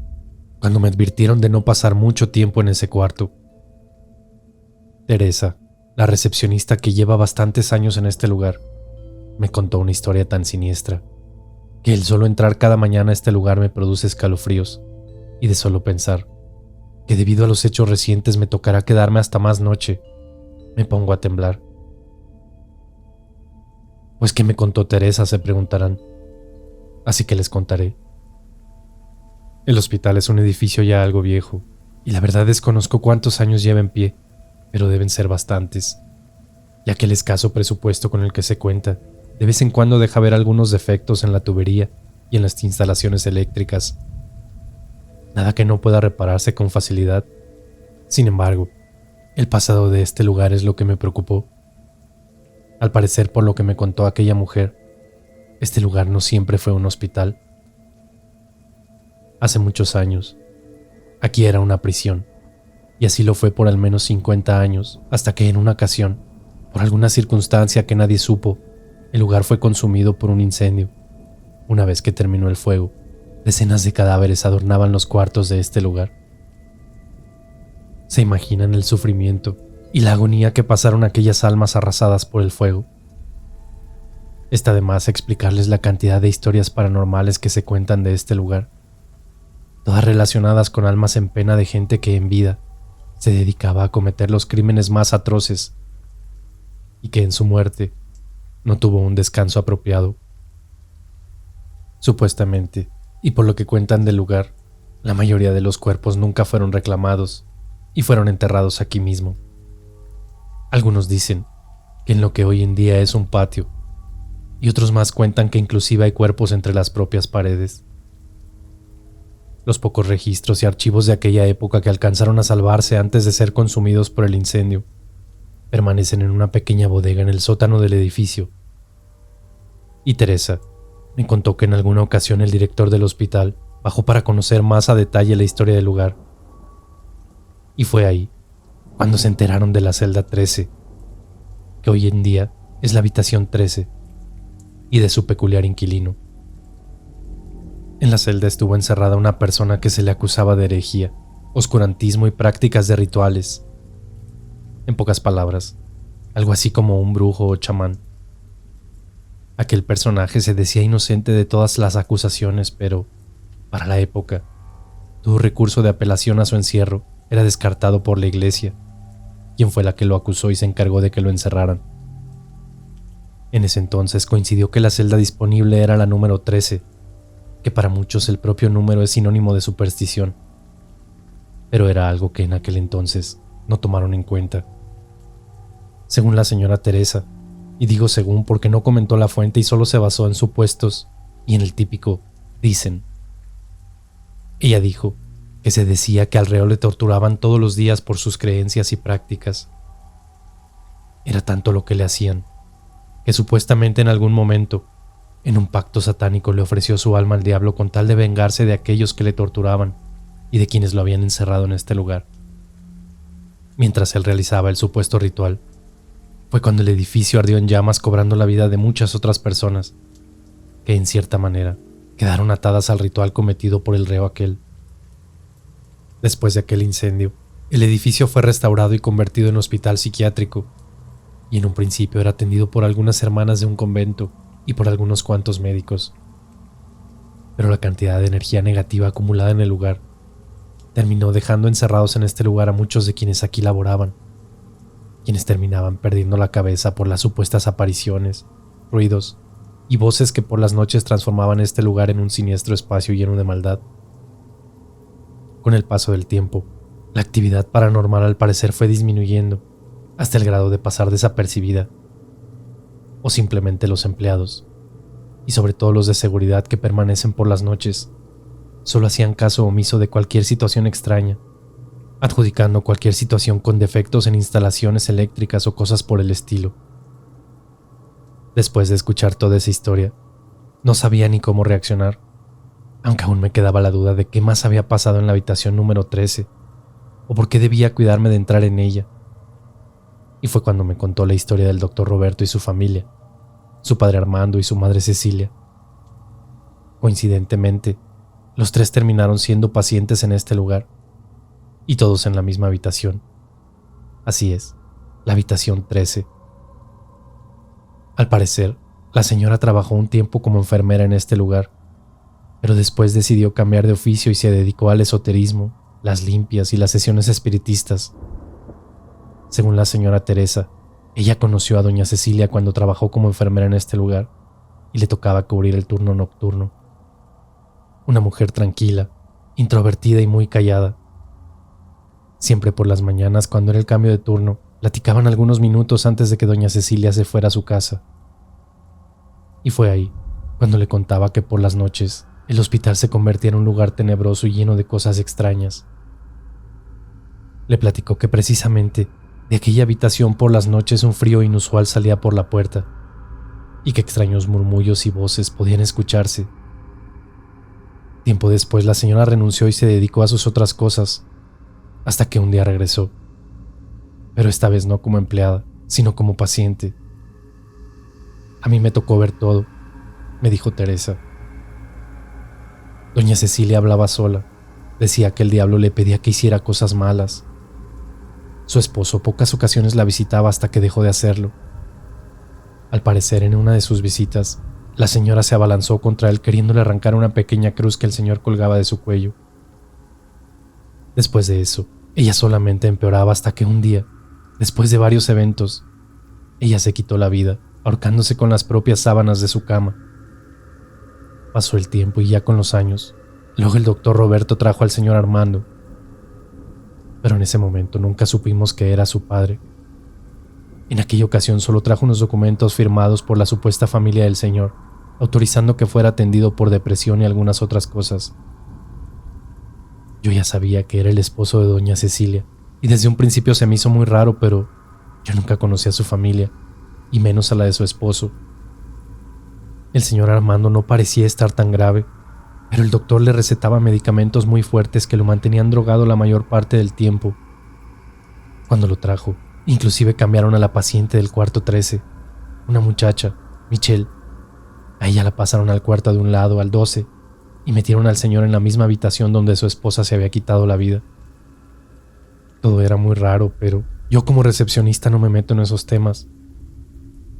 cuando me advirtieron de no pasar mucho tiempo en ese cuarto. Teresa, la recepcionista que lleva bastantes años en este lugar, me contó una historia tan siniestra, que el solo entrar cada mañana a este lugar me produce escalofríos, y de solo pensar que debido a los hechos recientes me tocará quedarme hasta más noche, me pongo a temblar. Pues ¿qué me contó Teresa?, se preguntarán. Así que les contaré. El hospital es un edificio ya algo viejo, y la verdad desconozco cuántos años lleva en pie, pero deben ser bastantes, ya que el escaso presupuesto con el que se cuenta de vez en cuando deja ver algunos defectos en la tubería y en las instalaciones eléctricas. Nada que no pueda repararse con facilidad. Sin embargo, el pasado de este lugar es lo que me preocupó. Al parecer, por lo que me contó aquella mujer, este lugar no siempre fue un hospital. Hace muchos años, aquí era una prisión, y así lo fue por al menos 50 años, hasta que en una ocasión, por alguna circunstancia que nadie supo, el lugar fue consumido por un incendio. Una vez que terminó el fuego, decenas de cadáveres adornaban los cuartos de este lugar. ¿Se imaginan el sufrimiento y la agonía que pasaron aquellas almas arrasadas por el fuego? Está de más explicarles la cantidad de historias paranormales que se cuentan de este lugar, todas relacionadas con almas en pena de gente que en vida se dedicaba a cometer los crímenes más atroces y que en su muerte no tuvo un descanso apropiado. Supuestamente, y por lo que cuentan del lugar, la mayoría de los cuerpos nunca fueron reclamados y fueron enterrados aquí mismo. Algunos dicen que en lo que hoy en día es un patio, y otros más cuentan que inclusive hay cuerpos entre las propias paredes. Los pocos registros y archivos de aquella época que alcanzaron a salvarse antes de ser consumidos por el incendio permanecen en una pequeña bodega en el sótano del edificio. Y Teresa me contó que en alguna ocasión el director del hospital bajó para conocer más a detalle la historia del lugar. Y fue ahí cuando se enteraron de la celda 13, que hoy en día es la habitación 13, y de su peculiar inquilino. En la celda estuvo encerrada una persona que se le acusaba de herejía, oscurantismo y prácticas de rituales. En pocas palabras, algo así como un brujo o chamán. Aquel personaje se decía inocente de todas las acusaciones, pero, para la época, todo recurso de apelación a su encierro era descartado por la iglesia, quien fue la que lo acusó y se encargó de que lo encerraran. En ese entonces coincidió que la celda disponible era la número 13, que para muchos el propio número es sinónimo de superstición, pero era algo que en aquel entonces no tomaron en cuenta. Según la señora Teresa, y digo según porque no comentó la fuente y solo se basó en supuestos y en el típico dicen. Ella dijo que se decía que al reo le torturaban todos los días por sus creencias y prácticas. Era tanto lo que le hacían, que supuestamente en algún momento, en un pacto satánico, le ofreció su alma al diablo con tal de vengarse de aquellos que le torturaban y de quienes lo habían encerrado en este lugar. Mientras él realizaba el supuesto ritual, fue cuando el edificio ardió en llamas, cobrando la vida de muchas otras personas, que en cierta manera quedaron atadas al ritual cometido por el reo aquel. Después de aquel incendio, el edificio fue restaurado y convertido en hospital psiquiátrico, y en un principio era atendido por algunas hermanas de un convento y por algunos cuantos médicos. Pero la cantidad de energía negativa acumulada en el lugar terminó dejando encerrados en este lugar a muchos de quienes aquí laboraban, quienes terminaban perdiendo la cabeza por las supuestas apariciones, ruidos y voces que por las noches transformaban este lugar en un siniestro espacio lleno de maldad. Con el paso del tiempo, la actividad paranormal al parecer fue disminuyendo hasta el grado de pasar desapercibida, o simplemente los empleados, y sobre todo los de seguridad que permanecen por las noches, solo hacían caso omiso de cualquier situación extraña, adjudicando cualquier situación con defectos en instalaciones eléctricas o cosas por el estilo. Después de escuchar toda esa historia, no sabía ni cómo reaccionar, aunque aún me quedaba la duda de qué más había pasado en la habitación número 13, o por qué debía cuidarme de entrar en ella. Y fue cuando me contó la historia del doctor Roberto y su familia, su padre Armando y su madre Cecilia. Coincidentemente, los tres terminaron siendo pacientes en este lugar, y todos en la misma habitación. Así es, la habitación 13. Al parecer, la señora trabajó un tiempo como enfermera en este lugar, pero después decidió cambiar de oficio y se dedicó al esoterismo, las limpias y las sesiones espiritistas. Según la señora Teresa, ella conoció a doña Cecilia cuando trabajó como enfermera en este lugar y le tocaba cubrir el turno nocturno. Una mujer tranquila, introvertida y muy callada. Siempre por las mañanas, cuando era el cambio de turno, platicaban algunos minutos antes de que doña Cecilia se fuera a su casa. Y fue ahí cuando le contaba que por las noches el hospital se convertía en un lugar tenebroso y lleno de cosas extrañas. Le platicó que precisamente de aquella habitación por las noches un frío inusual salía por la puerta y que extraños murmullos y voces podían escucharse. Tiempo después la señora renunció y se dedicó a sus otras cosas, hasta que un día regresó, pero esta vez no como empleada, sino como paciente. A mí me tocó ver todo, me dijo Teresa. Doña Cecilia hablaba sola, decía que el diablo le pedía que hiciera cosas malas. Su esposo pocas ocasiones la visitaba hasta que dejó de hacerlo. Al parecer, en una de sus visitas, la señora se abalanzó contra él queriéndole arrancar una pequeña cruz que el señor colgaba de su cuello. Después de eso, ella solamente empeoraba hasta que un día, después de varios eventos, ella se quitó la vida, ahorcándose con las propias sábanas de su cama. Pasó el tiempo y ya con los años, luego el doctor Roberto trajo al señor Armando, pero en ese momento nunca supimos que era su padre. En aquella ocasión solo trajo unos documentos firmados por la supuesta familia del señor, autorizando que fuera atendido por depresión y algunas otras cosas. Yo ya sabía que era el esposo de doña Cecilia, y desde un principio se me hizo muy raro, pero yo nunca conocí a su familia, y menos a la de su esposo. El señor Armando no parecía estar tan grave, pero el doctor le recetaba medicamentos muy fuertes que lo mantenían drogado la mayor parte del tiempo. Cuando lo trajo, inclusive cambiaron a la paciente del cuarto 13, una muchacha, Michelle. A ella la pasaron al cuarto de un lado, al 12, y metieron al señor en la misma habitación donde su esposa se había quitado la vida. Todo era muy raro, pero yo como recepcionista no me meto en esos temas.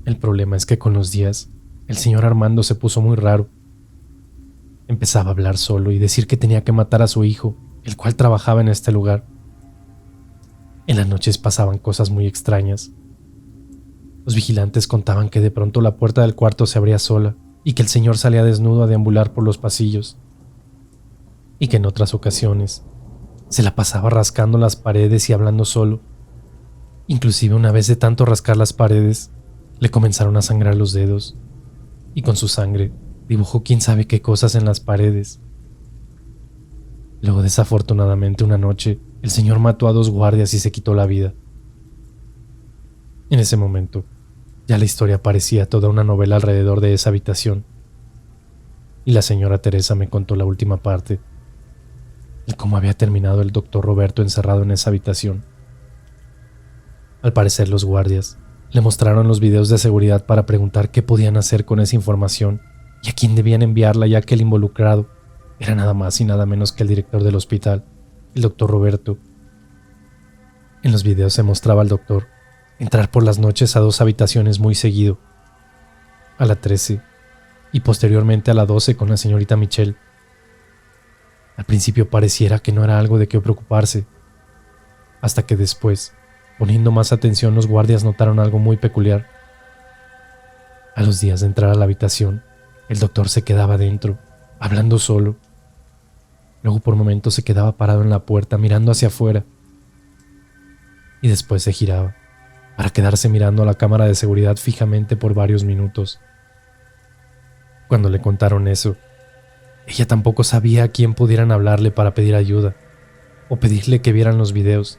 El problema es que con los días, el señor Armando se puso muy raro. Empezaba a hablar solo y decir que tenía que matar a su hijo, el cual trabajaba en este lugar. En las noches pasaban cosas muy extrañas. Los vigilantes contaban que de pronto la puerta del cuarto se abría sola y que el señor salía desnudo a deambular por los pasillos. Y que en otras ocasiones se la pasaba rascando las paredes y hablando solo. Inclusive una vez de tanto rascar las paredes, le comenzaron a sangrar los dedos, y con su sangre dibujó quién sabe qué cosas en las paredes. Luego, desafortunadamente, una noche, el señor mató a 2 guardias y se quitó la vida. En ese momento, ya la historia parecía toda una novela alrededor de esa habitación, y la señora Teresa me contó la última parte, el cómo había terminado el doctor Roberto encerrado en esa habitación. Al parecer, los guardias le mostraron los videos de seguridad para preguntar qué podían hacer con esa información y a quién debían enviarla, ya que el involucrado era nada más y nada menos que el director del hospital, el doctor Roberto. En los videos se mostraba al doctor entrar por las noches a 2 habitaciones muy seguido, a la 13 y posteriormente a la 12 con la señorita Michelle. Al principio pareciera que no era algo de qué preocuparse, hasta que después, poniendo más atención, los guardias notaron algo muy peculiar. A los días de entrar a la habitación, el doctor se quedaba dentro, hablando solo. Luego por momentos se quedaba parado en la puerta mirando hacia afuera, y después se giraba para quedarse mirando a la cámara de seguridad fijamente por varios minutos. Cuando le contaron eso, ella tampoco sabía a quién pudieran hablarle para pedir ayuda o pedirle que vieran los videos,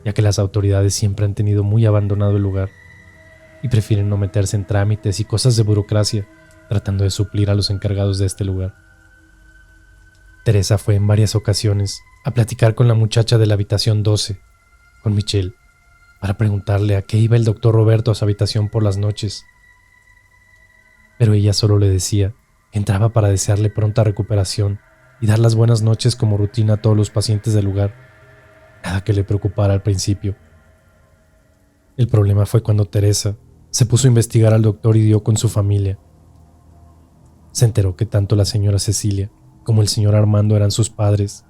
ya que las autoridades siempre han tenido muy abandonado el lugar y prefieren no meterse en trámites y cosas de burocracia tratando de suplir a los encargados de este lugar. Teresa fue en varias ocasiones a platicar con la muchacha de la habitación 12, con Michelle, para preguntarle a qué iba el doctor Roberto a su habitación por las noches. Pero ella solo le decía que entraba para desearle pronta recuperación y dar las buenas noches como rutina a todos los pacientes del lugar, nada que le preocupara al principio. El problema fue cuando Teresa se puso a investigar al doctor y dio con su familia. Se enteró que tanto la señora Cecilia como el señor Armando eran sus padres,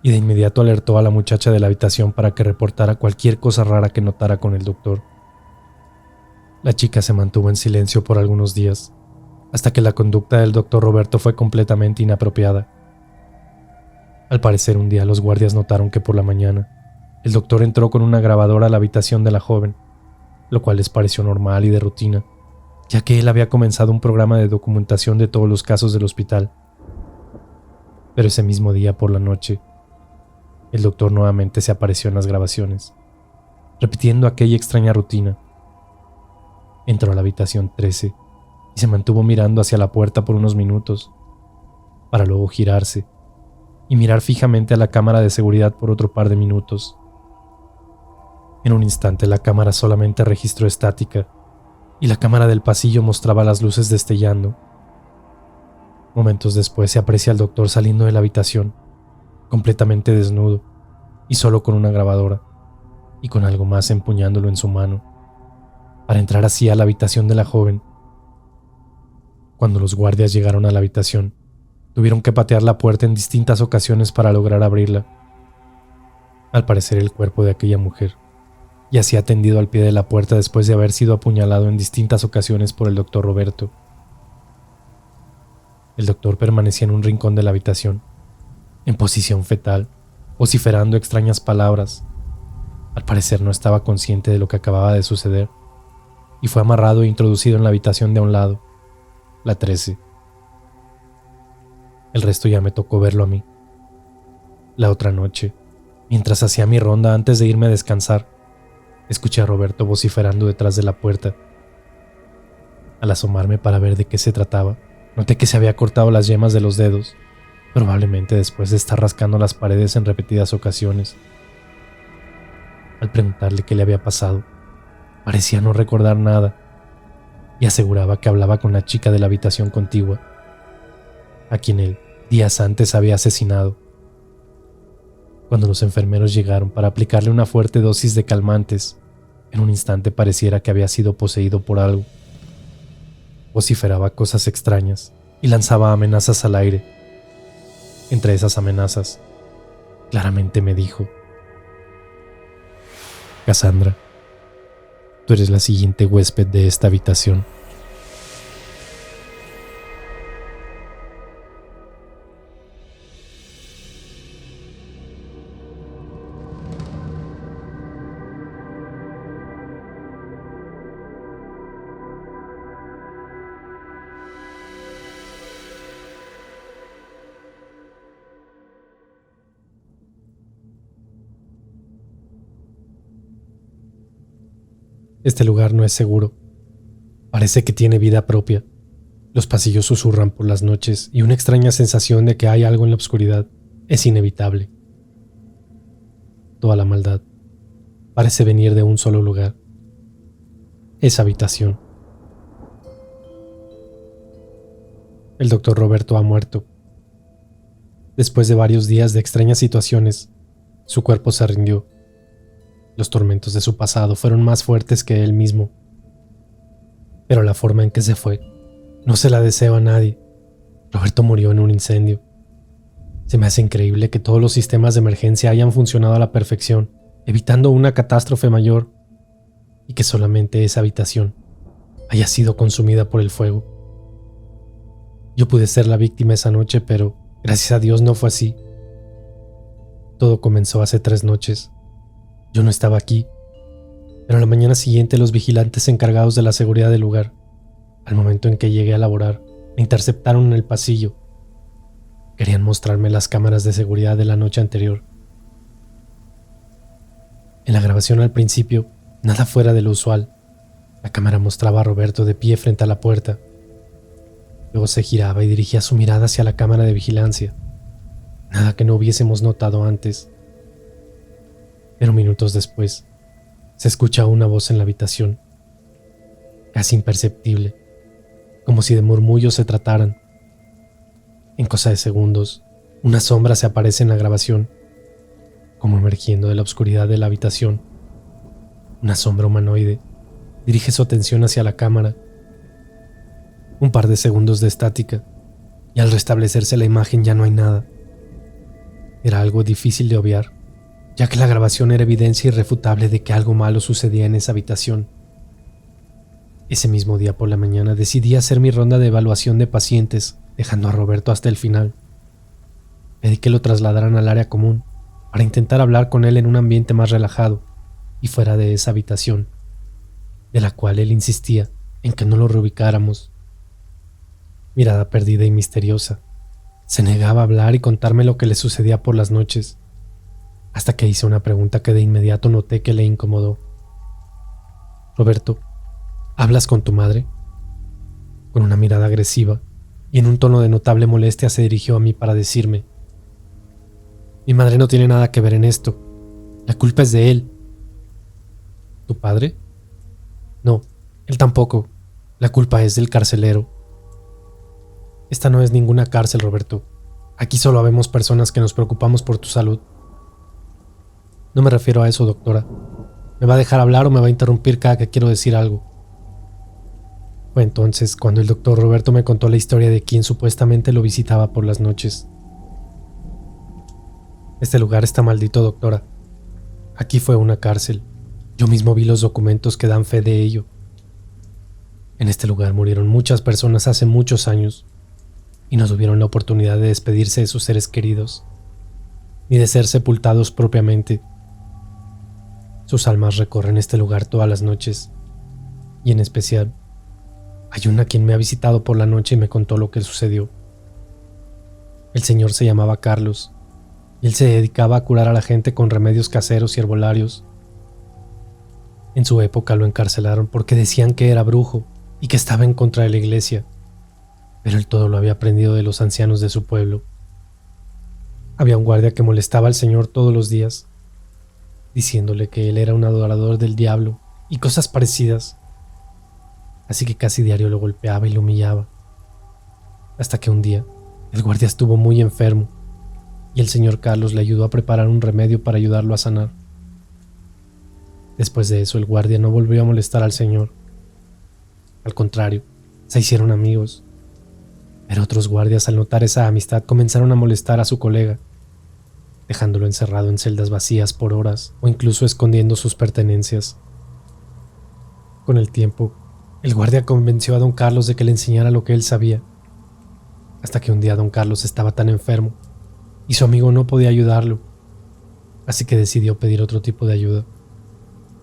y de inmediato alertó a la muchacha de la habitación para que reportara cualquier cosa rara que notara con el doctor. La chica se mantuvo en silencio por algunos días, hasta que la conducta del doctor Roberto fue completamente inapropiada. Al parecer, un día los guardias notaron que por la mañana el doctor entró con una grabadora a la habitación de la joven, lo cual les pareció normal y de rutina, ya que él había comenzado un programa de documentación de todos los casos del hospital. Pero ese mismo día por la noche, el doctor nuevamente se apareció en las grabaciones, repitiendo aquella extraña rutina. Entró a la habitación 13 y se mantuvo mirando hacia la puerta por unos minutos, para luego girarse y mirar fijamente a la cámara de seguridad por otro par de minutos. En un instante la cámara solamente registró estática y la cámara del pasillo mostraba las luces destellando. Momentos después se aprecia al doctor saliendo de la habitación, completamente desnudo y solo con una grabadora y con algo más empuñándolo en su mano, para entrar así a la habitación de la joven. Cuando los guardias llegaron a la habitación, tuvieron que patear la puerta en distintas ocasiones para lograr abrirla. Al parecer el cuerpo de aquella mujer yacía tendido al pie de la puerta después de haber sido apuñalado en distintas ocasiones por el doctor Roberto. El doctor permanecía en un rincón de la habitación, en posición fetal, vociferando extrañas palabras. Al parecer no estaba consciente de lo que acababa de suceder, y fue amarrado e introducido en la habitación de a un lado, la 13. El resto ya me tocó verlo a mí. La otra noche, mientras hacía mi ronda antes de irme a descansar, escuché a Roberto vociferando detrás de la puerta. Al asomarme para ver de qué se trataba, noté que se había cortado las yemas de los dedos, probablemente después de estar rascando las paredes en repetidas ocasiones. Al preguntarle qué le había pasado, parecía no recordar nada y aseguraba que hablaba con la chica de la habitación contigua, a quien él días antes había asesinado. Cuando los enfermeros llegaron para aplicarle una fuerte dosis de calmantes, en un instante pareciera que había sido poseído por algo. Vociferaba cosas extrañas y lanzaba amenazas al aire. Entre esas amenazas, claramente me dijo: Cassandra, tú eres la siguiente huésped de esta habitación. Este lugar no es seguro. Parece que tiene vida propia. Los pasillos susurran por las noches y una extraña sensación de que hay algo en la oscuridad es inevitable. Toda la maldad parece venir de un solo lugar: esa habitación. El doctor Roberto ha muerto. Después de varios días de extrañas situaciones, su cuerpo se rindió. Los tormentos de su pasado fueron más fuertes que él mismo. Pero la forma en que se fue no se la deseo a nadie. Roberto murió en un incendio. Se me hace increíble que todos los sistemas de emergencia hayan funcionado a la perfección, evitando una catástrofe mayor, y que solamente esa habitación haya sido consumida por el fuego. Yo pude ser la víctima esa noche, pero gracias a Dios no fue así. Todo comenzó hace 3 noches. Yo no estaba aquí, Pero a la mañana siguiente los vigilantes encargados de la seguridad del lugar, al momento en que llegué a laborar, me interceptaron en el pasillo. Querían mostrarme las cámaras de seguridad de la noche anterior. En la grabación al principio, nada fuera de lo usual. La cámara mostraba a Roberto de pie frente a la puerta. Luego se giraba y dirigía su mirada hacia la cámara de vigilancia. Nada que no hubiésemos notado antes. Pero minutos después, se escucha una voz en la habitación, casi imperceptible, como si de murmullos se trataran. En cosa de segundos, una sombra se aparece en la grabación, como emergiendo de la oscuridad de la habitación. Una sombra humanoide dirige su atención hacia la cámara. Un par de segundos de estática, y al restablecerse la imagen ya no hay nada. Era algo difícil de obviar, ya que la grabación era evidencia irrefutable de que algo malo sucedía en esa habitación. Ese mismo día por la mañana decidí hacer mi ronda de evaluación de pacientes, dejando a Roberto hasta el final. Pedí que lo trasladaran al área común, para intentar hablar con él en un ambiente más relajado y fuera de esa habitación, de la cual él insistía en que no lo reubicáramos. Mirada perdida y misteriosa, se negaba a hablar y contarme lo que le sucedía por las noches, hasta que hice una pregunta que de inmediato noté que le incomodó. Roberto, ¿hablas con tu madre? Con una mirada agresiva y en un tono de notable molestia se dirigió a mí para decirme: mi madre no tiene nada que ver en esto. La culpa es de él. ¿Tu padre? No, él tampoco. La culpa es del carcelero. Esta no es ninguna cárcel, Roberto. Aquí solo habemos personas que nos preocupamos por tu salud. No me refiero a eso, doctora. ¿Me va a dejar hablar o me va a interrumpir cada que quiero decir algo? Fue entonces cuando el doctor Roberto me contó la historia de quien supuestamente lo visitaba por las noches. Este lugar está maldito, doctora. Aquí fue una cárcel. Yo mismo vi los documentos que dan fe de ello. En este lugar murieron muchas personas hace muchos años y no tuvieron la oportunidad de despedirse de sus seres queridos, ni de ser sepultados propiamente. Sus almas recorren este lugar todas las noches, y en especial, hay una quien me ha visitado por la noche y me contó lo que sucedió. El señor se llamaba Carlos, y él se dedicaba a curar a la gente con remedios caseros y herbolarios. En su época lo encarcelaron porque decían que era brujo y que estaba en contra de la iglesia, pero él todo lo había aprendido de los ancianos de su pueblo. Había un guardia que molestaba al señor todos los días, diciéndole que él era un adorador del diablo y cosas parecidas, así que casi diario lo golpeaba y lo humillaba, hasta que un día el guardia estuvo muy enfermo y el señor Carlos le ayudó a preparar un remedio para ayudarlo a sanar. Después de eso el guardia no volvió a molestar al señor. Al contrario, se hicieron amigos, pero otros guardias al notar esa amistad comenzaron a molestar a su colega, dejándolo encerrado en celdas vacías por horas o incluso escondiendo sus pertenencias. Con el tiempo, el guardia convenció a don Carlos de que le enseñara lo que él sabía, hasta que un día don Carlos estaba tan enfermo y su amigo no podía ayudarlo, así que decidió pedir otro tipo de ayuda.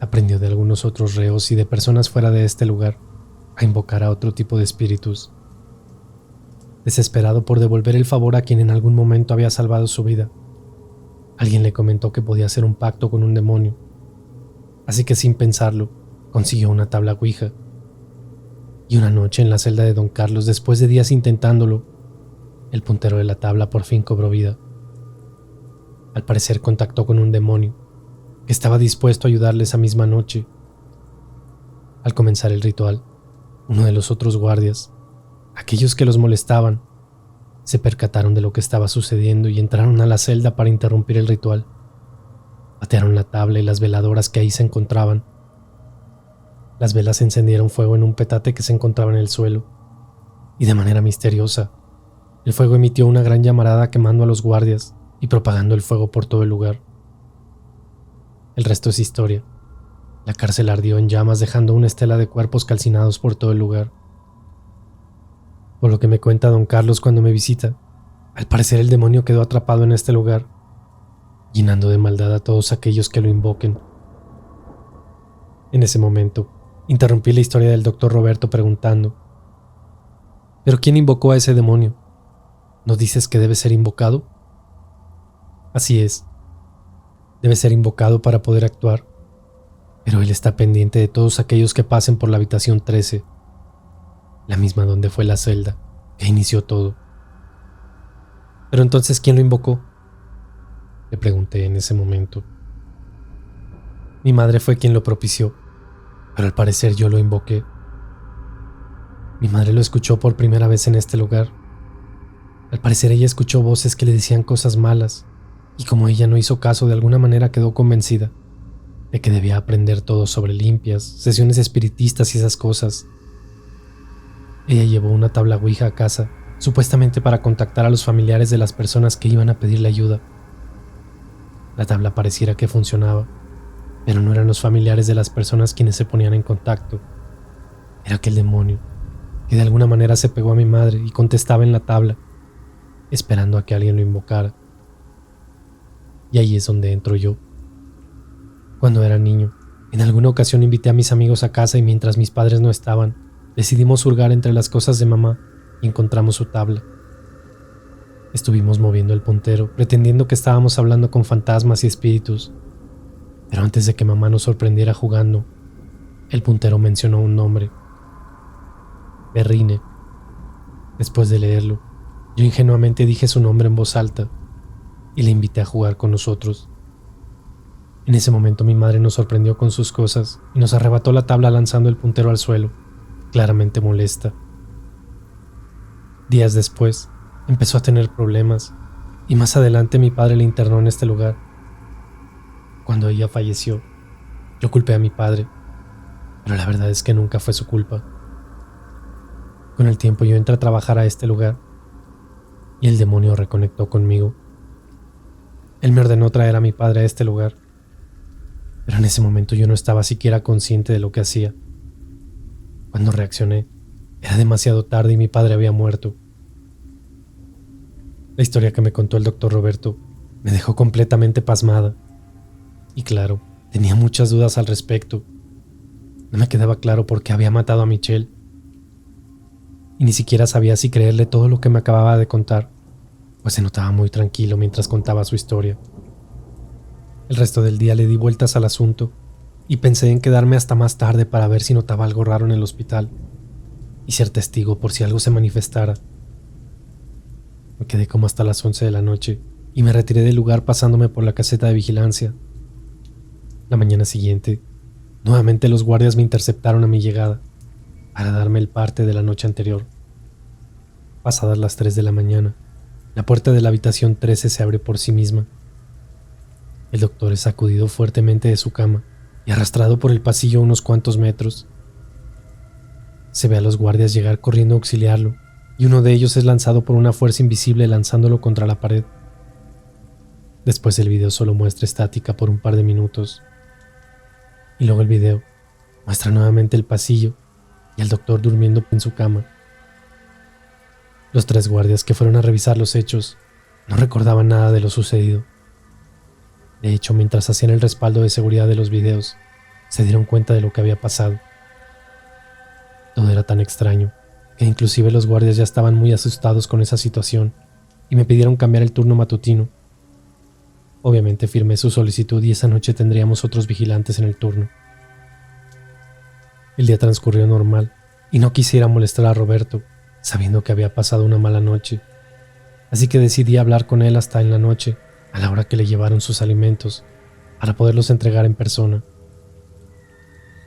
Aprendió de algunos otros reos y de personas fuera de este lugar a invocar a otro tipo de espíritus. Desesperado por devolver el favor a quien en algún momento había salvado su vida, alguien le comentó que podía hacer un pacto con un demonio, así que sin pensarlo, consiguió una tabla ouija. Y una noche en la celda de don Carlos, después de días intentándolo, el puntero de la tabla por fin cobró vida. Al parecer contactó con un demonio que estaba dispuesto a ayudarle esa misma noche. Al comenzar el ritual, uno de los otros guardias, aquellos que los molestaban, se percataron de lo que estaba sucediendo y entraron a la celda para interrumpir el ritual. Patearon la tabla y las veladoras que ahí se encontraban. Las velas encendieron fuego en un petate que se encontraba en el suelo, y de manera misteriosa, el fuego emitió una gran llamarada quemando a los guardias y propagando el fuego por todo el lugar. El resto es historia. La cárcel ardió en llamas dejando una estela de cuerpos calcinados por todo el lugar. Por lo que me cuenta don Carlos cuando me visita, al parecer el demonio quedó atrapado en este lugar, llenando de maldad a todos aquellos que lo invoquen. En ese momento, interrumpí la historia del doctor Roberto preguntando: ¿pero quién invocó a ese demonio? ¿No dices que debe ser invocado? Así es. Debe ser invocado para poder actuar. Pero él está pendiente de todos aquellos que pasen por la habitación 13, la misma donde fue la celda que inició todo. ¿Pero entonces quién lo invocó?, le pregunté en ese momento. Mi madre fue quien lo propició, pero al parecer yo lo invoqué. Mi madre lo escuchó por primera vez en este lugar. Al parecer ella escuchó voces que le decían cosas malas, y como ella no hizo caso, de alguna manera quedó convencida de que debía aprender todo sobre limpias, sesiones espiritistas y esas cosas. Ella llevó una tabla Ouija a casa, supuestamente para contactar a los familiares de las personas que iban a pedirle ayuda. La tabla pareciera que funcionaba, pero no eran los familiares de las personas quienes se ponían en contacto. Era aquel demonio que de alguna manera se pegó a mi madre y contestaba en la tabla, esperando a que alguien lo invocara. Y ahí es donde entro yo. Cuando era niño, en alguna ocasión invité a mis amigos a casa y mientras mis padres no estaban, decidimos hurgar entre las cosas de mamá y encontramos su tabla. Estuvimos moviendo el puntero, pretendiendo que estábamos hablando con fantasmas y espíritus, pero antes de que mamá nos sorprendiera jugando, el puntero mencionó un nombre: Berrine. Después de leerlo, yo ingenuamente dije su nombre en voz alta y le invité a jugar con nosotros. En ese momento mi madre nos sorprendió con sus cosas y nos arrebató la tabla lanzando el puntero al suelo, claramente molesta. Días después, empezó a tener problemas y más adelante mi padre le internó en este lugar. Cuando ella falleció, yo culpé a mi padre, pero la verdad es que nunca fue su culpa. Con el tiempo yo entré a trabajar a este lugar y el demonio reconectó conmigo. Él me ordenó traer a mi padre a este lugar, pero en ese momento yo no estaba siquiera consciente de lo que hacía. Cuando reaccioné, era demasiado tarde y mi padre había muerto. La historia que me contó el doctor Roberto me dejó completamente pasmada. Y claro, tenía muchas dudas al respecto. No me quedaba claro por qué había matado a Michelle. Y ni siquiera sabía si creerle todo lo que me acababa de contar, pues se notaba muy tranquilo mientras contaba su historia. El resto del día le di vueltas al asunto y pensé en quedarme hasta más tarde para ver si notaba algo raro en el hospital y ser testigo por si algo se manifestara. Me quedé como hasta las 11 de la noche y me retiré del lugar pasándome por la caseta de vigilancia. La mañana siguiente, nuevamente los guardias me interceptaron a mi llegada para darme el parte de la noche anterior. Pasadas las 3 de la mañana, la puerta de la habitación 13 se abre por sí misma. El doctor es sacudido fuertemente de su cama y arrastrado por el pasillo unos cuantos metros. Se ve a los guardias llegar corriendo a auxiliarlo y uno de ellos es lanzado por una fuerza invisible lanzándolo contra la pared. Después el video solo muestra estática por un par de minutos. Y luego el video muestra nuevamente el pasillo y al doctor durmiendo en su cama. Los 3 guardias que fueron a revisar los hechos no recordaban nada de lo sucedido. De hecho, mientras hacían el respaldo de seguridad de los videos, se dieron cuenta de lo que había pasado. Todo era tan extraño que inclusive los guardias ya estaban muy asustados con esa situación y me pidieron cambiar el turno matutino. Obviamente firmé su solicitud y esa noche tendríamos otros vigilantes en el turno. El día transcurrió normal y no quisiera molestar a Roberto, sabiendo que había pasado una mala noche. Así que decidí hablar con él hasta en la noche, a la hora que le llevaron sus alimentos, para poderlos entregar en persona.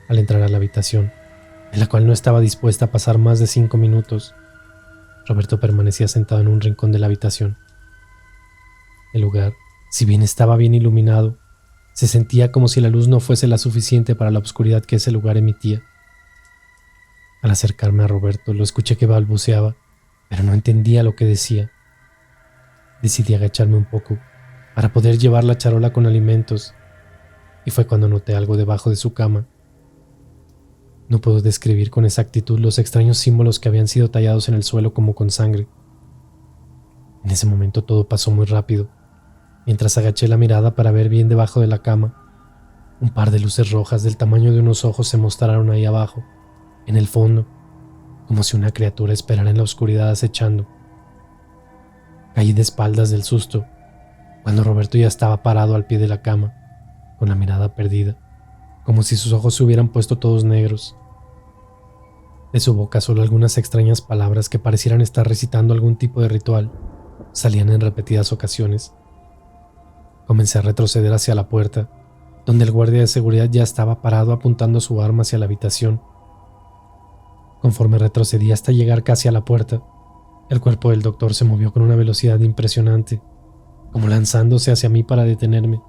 Al entrar a la habitación, en la cual no estaba dispuesta a pasar más de 5 minutos, Roberto permanecía sentado en un rincón de la habitación. El lugar, si bien estaba bien iluminado, se sentía como si la luz no fuese la suficiente para la oscuridad que ese lugar emitía. Al acercarme a Roberto, lo escuché que balbuceaba, pero no entendía lo que decía. Decidí agacharme un poco para poder llevar la charola con alimentos, y fue cuando noté algo debajo de su cama. No puedo describir con exactitud los extraños símbolos que habían sido tallados en el suelo como con sangre. En ese momento todo pasó muy rápido. Mientras agaché la mirada para ver bien debajo de la cama, Un par de luces rojas del tamaño de unos ojos se mostraron ahí abajo, en el fondo, como si una criatura esperara en la oscuridad acechando. Caí de espaldas del susto, cuando Roberto ya estaba parado al pie de la cama, con la mirada perdida, como si sus ojos se hubieran puesto todos negros. De su boca solo algunas extrañas palabras que parecieran estar recitando algún tipo de ritual salían en repetidas ocasiones. Comencé a retroceder hacia la puerta, donde el guardia de seguridad ya estaba parado apuntando su arma hacia la habitación. Conforme retrocedí hasta llegar casi a la puerta, el cuerpo del doctor se movió con una velocidad impresionante, como lanzándose hacia mí para detenerme.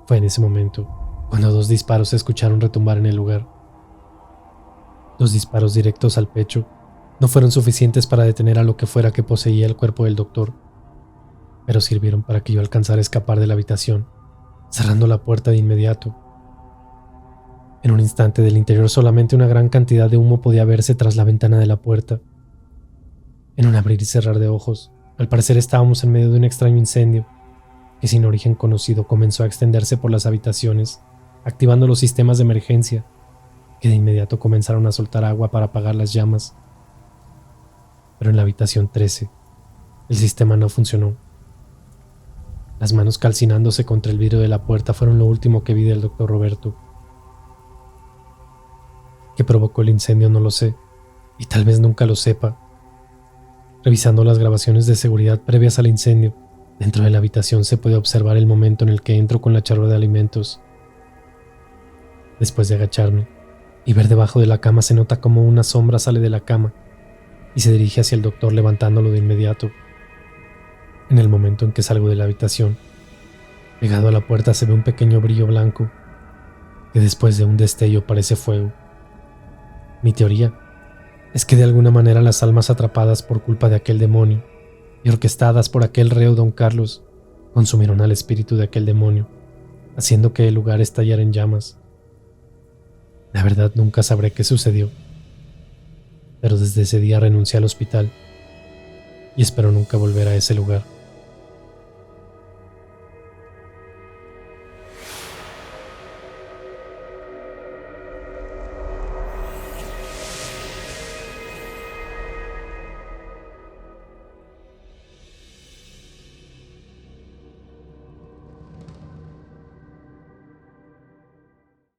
Fue en ese momento cuando 2 disparos se escucharon retumbar en el lugar. 2 disparos directos al pecho no fueron suficientes para detener a lo que fuera que poseía el cuerpo del doctor, pero sirvieron para que yo alcanzara a escapar de la habitación, cerrando la puerta de inmediato. En un instante del interior solamente una gran cantidad de humo podía verse tras la ventana de la puerta. En un abrir y cerrar de ojos, al parecer estábamos en medio de un extraño incendio, que sin origen conocido comenzó a extenderse por las habitaciones, activando los sistemas de emergencia, que de inmediato comenzaron a soltar agua para apagar las llamas. Pero en la habitación 13, el sistema no funcionó. Las manos calcinándose contra el vidrio de la puerta fueron lo último que vi del doctor Roberto. ¿Qué provocó el incendio? No lo sé, y tal vez nunca lo sepa. Revisando las grabaciones de seguridad previas al incendio, dentro de la habitación se puede observar el momento en el que entro con la charola de alimentos. Después de agacharme y ver debajo de la cama, se nota como una sombra sale de la cama y se dirige hacia el doctor levantándolo de inmediato. En el momento en que salgo de la habitación, pegado a la puerta se ve un pequeño brillo blanco que después de un destello parece fuego. Mi teoría es que de alguna manera las almas atrapadas por culpa de aquel demonio y orquestadas por aquel reo don Carlos consumieron al espíritu de aquel demonio, haciendo que el lugar estallara en llamas. La verdad nunca sabré qué sucedió, pero desde ese día renuncié al hospital y espero nunca volver a ese lugar.